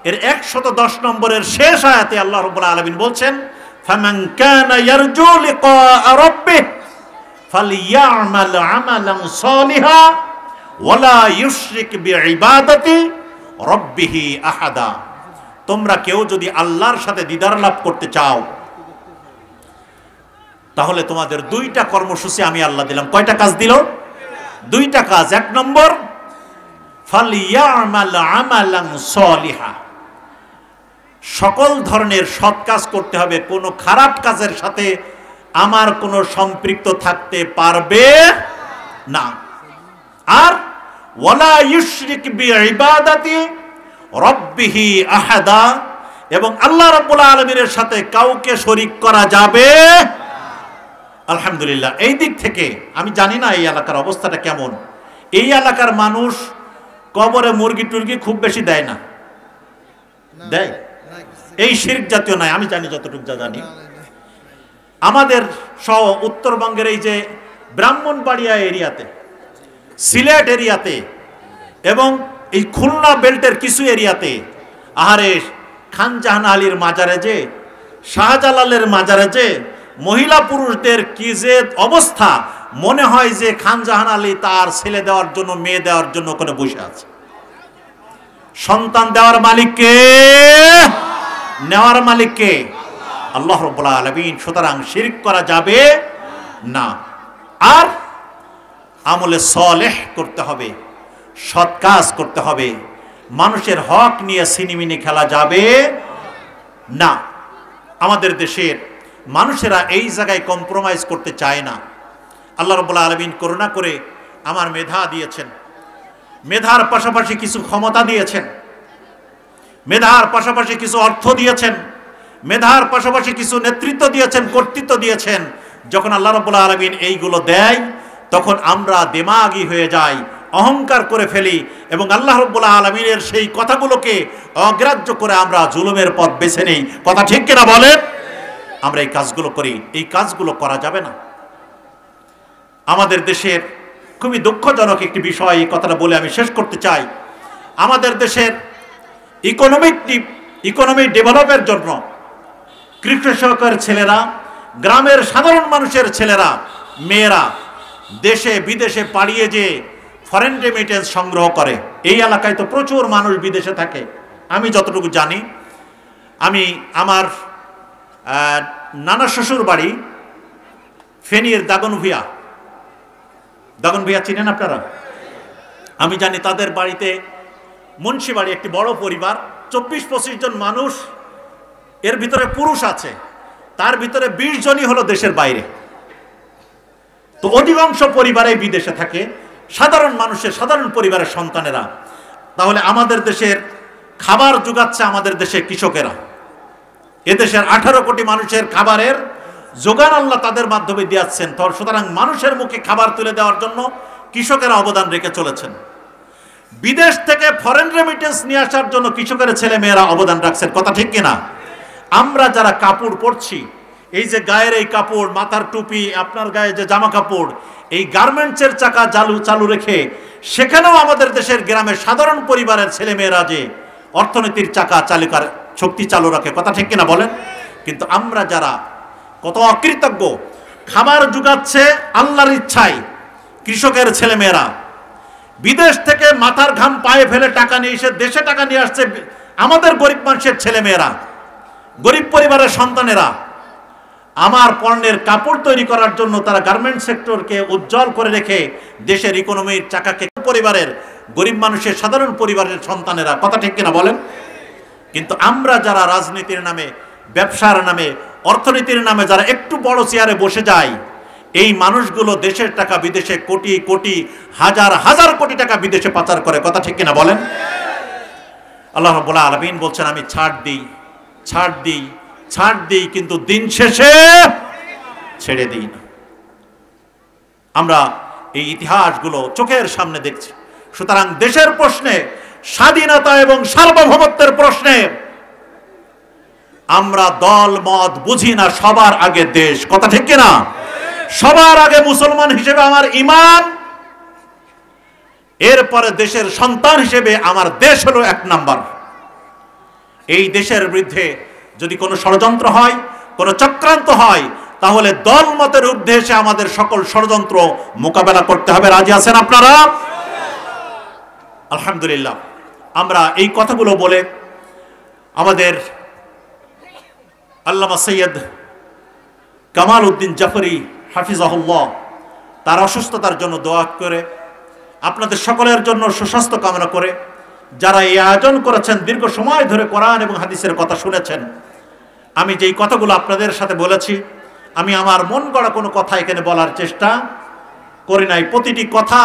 এর 110 নম্বরের শেষ আয়াতে আল্লাহ রাব্বুল আলামিন বলছেন, ফামান কানা ইয়ারজু লিকা রাব্বিহ ফালইয়ামাল আমালান সালিহা ওয়ালা ইউশরিক বিইবাদাতি রাব্বিহি আহাদা। তোমরা কেউ যদি আল্লাহর সাথে দিদার লাভ করতে চাও তাহলে তোমাদের দুইটা কর্মসূচি আমি আল্লাহ দিলাম। কয়টা কাজ দিল? দুইটা কাজ। 1 নম্বর, ফালইয়ামাল আমালান সালিহা, সকল ধরনের সৎ কাজ করতে হবে, কোনো খারাপ কাজের সাথে আমার কোনো সম্পৃক্ত থাকতে পারবে না। আর ওয়ালা ইউশরিক বিইবাদাতি রাব্বিহি আহাদা, এবং আল্লাহ রাব্বুল আলামিনের সাথে কাউকে শরীক করা যাবে। আলহামদুলিল্লাহ, এই দিক থেকে আমি জানি না এই এলাকার অবস্থাটা কেমন। এই এলাকার মানুষ কবরে মুরগি টুরগি খুব বেশি দেয় না, দেয় এই শিরক জাতীয় নাই, আমি জানি যতটুকু যা জানি। আমাদের সহ উত্তরবঙ্গের এই যে ব্রাহ্মণবাড়িয়া এরিয়াতে, সিলেট এরিয়াতে এবং এই খুলনা বেল্টের কিছু এরিয়াতে, আহারে খান জাহান আলীর মাজারে যে, শাহজালালের মাজারে যে মহিলা পুরুষদের কি যে অবস্থা, মনে হয় যে খান জাহান আলী তার ছেলে দেওয়ার জন্য, মেয়ে দেওয়ার জন্য ওখানে বসে আছে। সন্তান দেওয়ার মালিক কে? নেওয়ার মালিক কে? আল্লাহ রাব্বুল আলামিন। সুতরাং শিরক করা যাবে না। আর আমলে সালেহ করতে হবে, সৎ কাজ করতে হবে। মানুষের হক নিয়ে সিনিমিনি খেলা যাবে না। আমাদের দেশের মানুষেরা এই জায়গায় কম্প্রোমাইজ করতে চায় না। আল্লাহ রাব্বুল আলামিন করুণা করে আমার মেধা দিয়েছেন, মেধার পাশাপাশি কিছু ক্ষমতা দিয়েছেন, মেধার পাশাপাশি কিছু অর্থ দিয়েছেন, মেধার পাশাপাশি কিছু নেতৃত্ব দিয়েছেন, কর্তৃত্ব দিয়েছেন। যখন আল্লাহ রাব্বুল আলামিন এইগুলো দেয় তখন আমরা দেমাগী হয়ে যাই, অহংকার করে ফেলি এবং আল্লাহ রাব্বুল আলামিনের সেই কথাগুলোকে অগ্রাহ্য করে আমরা জুলুমের পথ বেছে নেই। কথা ঠিক কিনা বলেন? আমরা এই কাজগুলো করি। এই কাজগুলো করা যাবে না। আমাদের দেশের খুবই দুঃখজনক একটি বিষয়, এই কথাটা বলে আমি শেষ করতে চাই। আমাদের দেশের ইকোনমি ডেভেলপের জন্য কৃষকের ছেলেরা, গ্রামের সাধারণ মানুষের ছেলেরা, মেয়েরা দেশে বিদেশে পাড়িয়ে যে ফরেন রেমিটেন্স সংগ্রহ করে। এই এলাকায় তো প্রচুর মানুষ বিদেশে থাকে। আমি যতটুকু জানি, আমি আমার নানা শ্বশুর বাড়ি ফেনীর দাগনভূঞা চিনেন আপনারা? আমি জানি তাদের বাড়িতে মুন্সি বাড়ি, একটি বড় পরিবার, 24-25 জন মানুষ, এর ভিতরে পুরুষ আছে, তার ভিতরে 20 জনই হলো দেশের বাইরে। তো অধিকাংশ পরিবারে বিদেশে থাকে, সাধারণ মানুষের, সাধারণ পরিবারের সন্তানেরা। তাহলে আমাদের দেশের খাবার যোগাচ্ছে আমাদের দেশের কৃষকেরা। এদেশের 18 কোটি মানুষের খাবারের যোগান আল্লাহ তাদের মাধ্যমে দিয়েছেন। সুতরাং মানুষের মুখে খাবার তুলে দেওয়ার জন্য কৃষকেরা অবদান রেখে চলেছেন। বিদেশ থেকে ফরেন রেমিটেন্স নিয়ে আসার জন্য কৃষকের ছেলে মেয়েরা অবদান রাখছেন। কথা ঠিক কিনা? আমরা যারা কাপড় পরছি, এই যে গায়ের এই কাপড়, মাথার টুপি, আপনার গায়ে যে জামা কাপড়, এই গার্মেন্টসের চাকা চালু রেখে সেখানেও আমাদের দেশের গ্রামের সাধারণ পরিবারের ছেলে মেয়েরা যে অর্থনীতির চাকা শক্তি চালু রাখে। কথা ঠিক কিনা বলেন? কিন্তু আমরা যারা কত অকৃতজ্ঞ। খাবার জুগাচ্ছে আল্লাহর ইচ্ছায় কৃষকের ছেলেমেয়েরা, বিদেশ থেকে মাথার ঘাম পায়ে ফেলে টাকা নিয়ে এসে দেশে টাকা নিয়ে আসছে আমাদের গরিব মানুষের ছেলেমেয়েরা, গরিব পরিবারের সন্তানেরা। আমার পণ্যের কাপড় তৈরি করার জন্য তারা গার্মেন্টস সেক্টরকে উজ্জ্বল করে রেখে দেশের ইকোনমির চাকাকে, পরিবারের গরিব মানুষের সাধারণ পরিবারের সন্তানেরা, কথা ঠিক কিনা বলেন? কিন্তু আমরা যারা রাজনীতির নামে, ব্যবসার নামে, অর্থনীতির নামে যারা একটু বড় চেয়ারে বসে যায়, এই মানুষগুলো দেশের টাকা বিদেশে কোটি কোটি হাজার হাজার কোটি টাকা বিদেশে পাচার করে, কথা ঠিক কিনা বলেন? আল্লাহ রাব্বুল আলামিন বলছেন আমি ছাড় দিই, ছাড় দিই, ছাড় দিই, কিন্তু দিন শেষে ছেড়ে দিই না। আমরা এই ইতিহাসগুলো চোখের সামনে দেখছি। সুতরাং দেশের প্রশ্নে, স্বাধীনতা এবং সার্বভৌমত্বের প্রশ্নে আমরা দল মত বুঝি না, সবার আগে দেশ, কথা ঠিক কিনা? সবার আগে মুসলমান হিসেবে আমার ঈমান, এরপরে দেশের সন্তান হিসেবে আমার দেশ হলো এক নাম্বার। এই দেশের বিরুদ্ধে যদি কোনো ষড়যন্ত্র হয়, কোনো চক্রান্ত হয়, তাহলে দল মতের ঊর্ধ্বে এসে আমাদের সকল ষড়যন্ত্র মোকাবেলা করতে হবে। রাজি আছেন আপনারা? আলহামদুলিল্লাহ। আমরা এই কথাগুলো বলে আমাদের আল্লামা সৈয়দ কামাল উদ্দিন জাফরি হাফিজাহুল্লাহ তার অসুস্থতার জন্য দোয়া করে, আপনাদের সকলের জন্য সুস্বাস্থ্য কামনা করে, যারা এই আয়োজন করেছেন, দীর্ঘ সময় ধরে কোরআন এবং হাদিসের কথা শুনেছেন, আমি যেই কথাগুলো আপনাদের সাথে বলেছি, আমি আমার মন গড়া কোনো কথা এখানে বলার চেষ্টা করি নাই। প্রতিটি কথা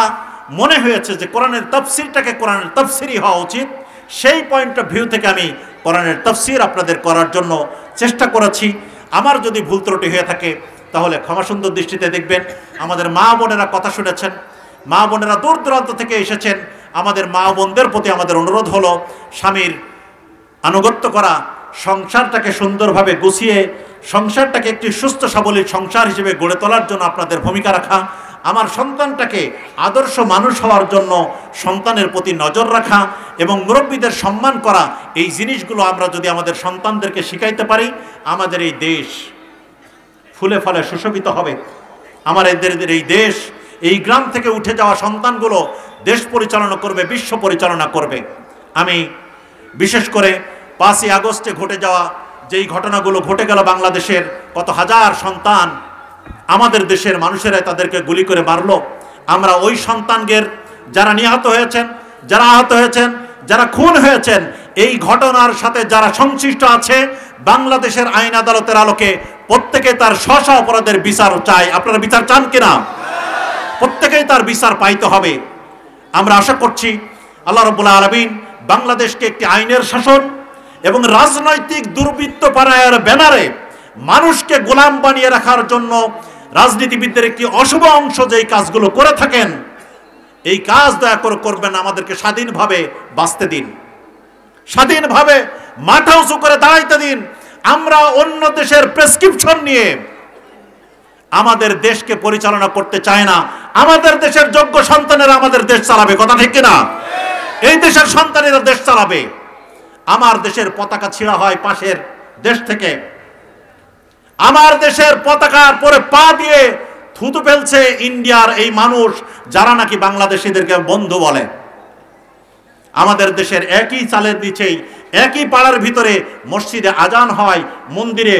মনে হয়েছে যে কোরআনের তাফসিরটাকে কোরআনের তাফসিরই হওয়া উচিত, সেই পয়েন্ট অফ ভিউ থেকে আমি কোরআনের তাফসির আপনাদের করার জন্য চেষ্টা করেছি। আমার যদি ভুল ত্রুটি হয়ে থাকে তাহলে ক্ষমা সুন্দর দৃষ্টিতে দেখবেন। আমাদের মা বোনেরা কথা শুনেছেন, মা বোনেরা দূর দূরান্ত থেকে এসেছেন। আমাদের মা বোনদের প্রতি আমাদের অনুরোধ হলো স্বামীর আনুগত্য করা, সংসারটাকে সুন্দরভাবে গুছিয়ে সংসারটাকে একটি সুস্থ সাবলীল সংসার হিসেবে গড়ে তোলার জন্য আপনাদের ভূমিকা রাখা, আমার সন্তানটাকে আদর্শ মানুষ হওয়ার জন্য সন্তানের প্রতি নজর রাখা এবং মুরব্বীদের সম্মান করা, এই জিনিসগুলো আমরা যদি আমাদের সন্তানদেরকে শিখাইতে পারি, আমাদের এই দেশ ফুলে ফলে সুশোভিত হবে। আমাদের এই দেশ, এই গ্রাম থেকে উঠে যাওয়া সন্তানগুলো দেশ পরিচালনা করবে, বিশ্ব পরিচালনা করবে। আমি বিশেষ করে 5ই আগস্টে ঘটে যাওয়া যেই ঘটনাগুলো ঘটে গেল, বাংলাদেশের কত হাজার সন্তান আমাদের দেশের মানুষেরাই তাদেরকে গুলি করে মারলো, আমরা ওই সন্তানদের যারা নিহত হয়েছেন, যারা আহত হয়েছেন, যারা খুন হয়েছেন, এই ঘটনার সাথে যারা সংশ্লিষ্ট আছে, বাংলাদেশের আইন আদালতের আলোকে প্রত্যেকে তার স্ব স্ব অপরাধের বিচার চায়। আপনারা বিচার চান কিনা? প্রত্যেকেই তার বিচার পাইতে হবে। আমরা আশা করছি আল্লাহ রাব্বুল আলামিন বাংলাদেশকে একটি আইনের শাসন এবং রাজনৈতিক দুর্বৃত্তপনার ব্যানারে মানুষকে গোলাম বানিয়ে রাখার জন্য রাজনীতিবিদদের একটি অশুভ অংশ যেই কাজগুলো করে থাকেন, এই কাজ দয়া করে করবেন। আমাদেরকে স্বাধীনভাবে বাঁচতে দিন, স্বাধীনভাবে মাথা উঁচু করে দাঁড়াইতে দিন। আমরা অন্য দেশের প্রেসক্রিপশন নিয়ে আমাদের দেশকে পরিচালনা করতে চায় না। আমাদের দেশের যোগ্য সন্তানেরা আমাদের দেশ চালাবে, কথা ঠিক কিনা? এই দেশের সন্তানেরা দেশ চালাবে। আমার দেশের পতাকা ছিঁড়া হয় পাশের দেশ থেকে, আমার দেশের পতাকার পরে পা দিয়ে থুতু ফেলছে ইন্ডিয়ার এই মানুষ যারা নাকি বাংলাদেশিদেরকে বন্ধু বলে। আমাদের দেশের একই চালের নিচেই, একই পাড়ার ভিতরে মসজিদে আজান হয়, মন্দিরে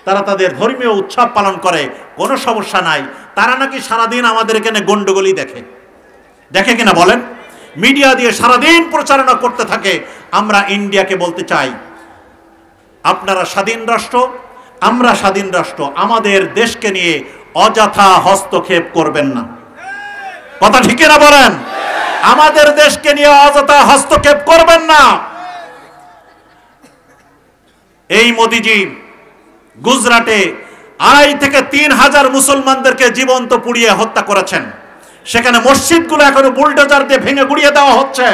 তারা তাদের ধর্মীয় উৎসব পালন করে, কোনো সমস্যা নাই। তারা নাকি সারাদিন আমাদের এখানে গন্ডগোলই দেখে, দেখে কিনা বলেন? মিডিয়া দিয়ে সারাদিন প্রচারণা করতে থাকে। আমরা ইন্ডিয়াকে বলতে চাই, আপনারা স্বাধীন রাষ্ট্র, আমরা স্বাধীন রাষ্ট্র, আমাদের দেশকে নিয়ে অযথা হস্তক্ষেপ করবেন না, কথা ঠিক কিনা বলেন? আমাদের দেশকে নিয়ে অযথা হস্তক্ষেপ করবেন না। এই মোদিজি গুজরাটে 2.5 থেকে 3 হাজার মুসলমানদেরকে জীবন্ত পুড়িয়ে হত্যা করেছেন। সেখানে মসজিদগুলো এখনো বুলডোজার দিয়ে ভেঙে গুড়িয়ে দেওয়া হচ্ছে।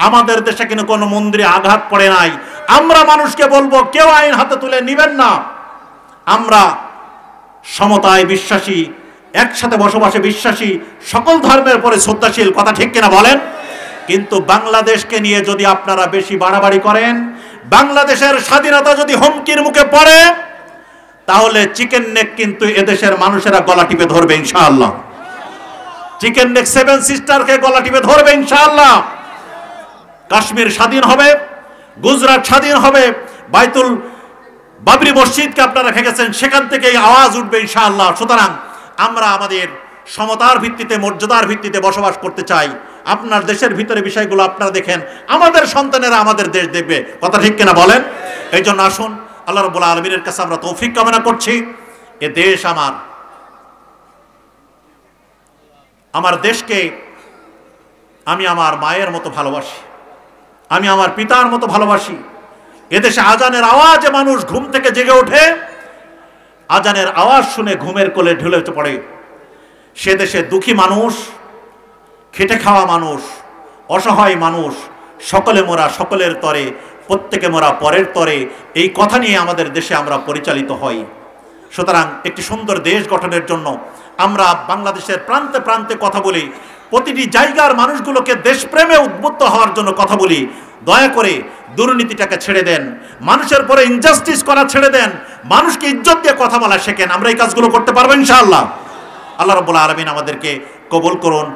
আমাদের দেশে কিন্তু কোনো মন্দিরে আঘাত পড়ে নাই। আমরা মানুষকে বলবো কেউ আইন হাতে তুলে নিবেন না। আমরা সমতায় বিশ্বাসী, একসাথে বসবাসে বিশ্বাসী, সকল ধর্মের পরে শ্রদ্ধাশীল, কথা ঠিক কিনা বলেন? কিন্তু বাংলাদেশকে নিয়ে যদি আপনারা বেশি বাড়াবাড়ি করেন, বাংলাদেশের স্বাধীনতা যদি হুমকির মুখে পড়ে, তাহলে চিকেন নেক কিন্তু এদেশের মানুষেরা গলা টিপে ধরবে ইনশাআল্লাহ। চিকেন নেক সেভেন সিস্টারকে গলা টিপে ধরবে ইনশাআল্লাহ। কাশ্মীর স্বাধীন হবে, গুজরাট স্বাধীন হবে, বাইতুল বাবরি মসজিদকে আপনারা রেখেছেন, সেখান থেকে এই আওয়াজ উঠবে ইনশাআল্লাহ। সুতরাং আমরা আমাদের সমতার ভিত্তিতে, মর্যাদার ভিত্তিতে বসবাস করতে চাই। আপনার দেশের ভিতরে বিষয়গুলো আপনারা দেখেন, আমাদের সন্তানেরা আমাদের দেশ দেখবে। কথা ঠিক কিনা বলেন? এই জন্য আসুন আল্লাহ রাব্বুল আলামিনের কাছে আমরা তৌফিক কামনা করছি। এ দেশ আমার দেশকে আমি আমার মায়ের মতো ভালোবাসি, আমি আমার পিতার মতো ভালোবাসি। এদেশে আজানের আওয়াজে মানুষ ঘুম থেকে জেগে ওঠে, আজানের আওয়াজ শুনে ঘুমের কোলে ঢুলে পড়ে। সে দেশে দুঃখী মানুষ, খেটে খাওয়া মানুষ, অসহায় মানুষ, সকলে মোরা সকলের তরে, প্রত্যেকে মোরা পরের তরে, এই কথা নিয়ে আমাদের দেশে আমরা পরিচালিত হই। সুতরাং একটি সুন্দর দেশ গঠনের জন্য আমরা বাংলাদেশের প্রান্তে প্রান্তে কথা বলি, প্রতিটি জায়গার মানুষগুলোকে দেশপ্রেমে উদ্বুদ্ধ হওয়ার জন্য কথা বলি। দয়া করে দুর্নীতিটাকে ছেড়ে দেন, মানুষের পরে ইনজাস্টিস করা ছেড়ে দেন, মানুষকে ইজ্জত দিয়ে কথা বলা শেখেন। আমরা এই কাজগুলো করতে পারবো ইনশাআল্লাহ। আল্লাহ রাব্বুল আলামিন আমাদেরকে কবুল করুন।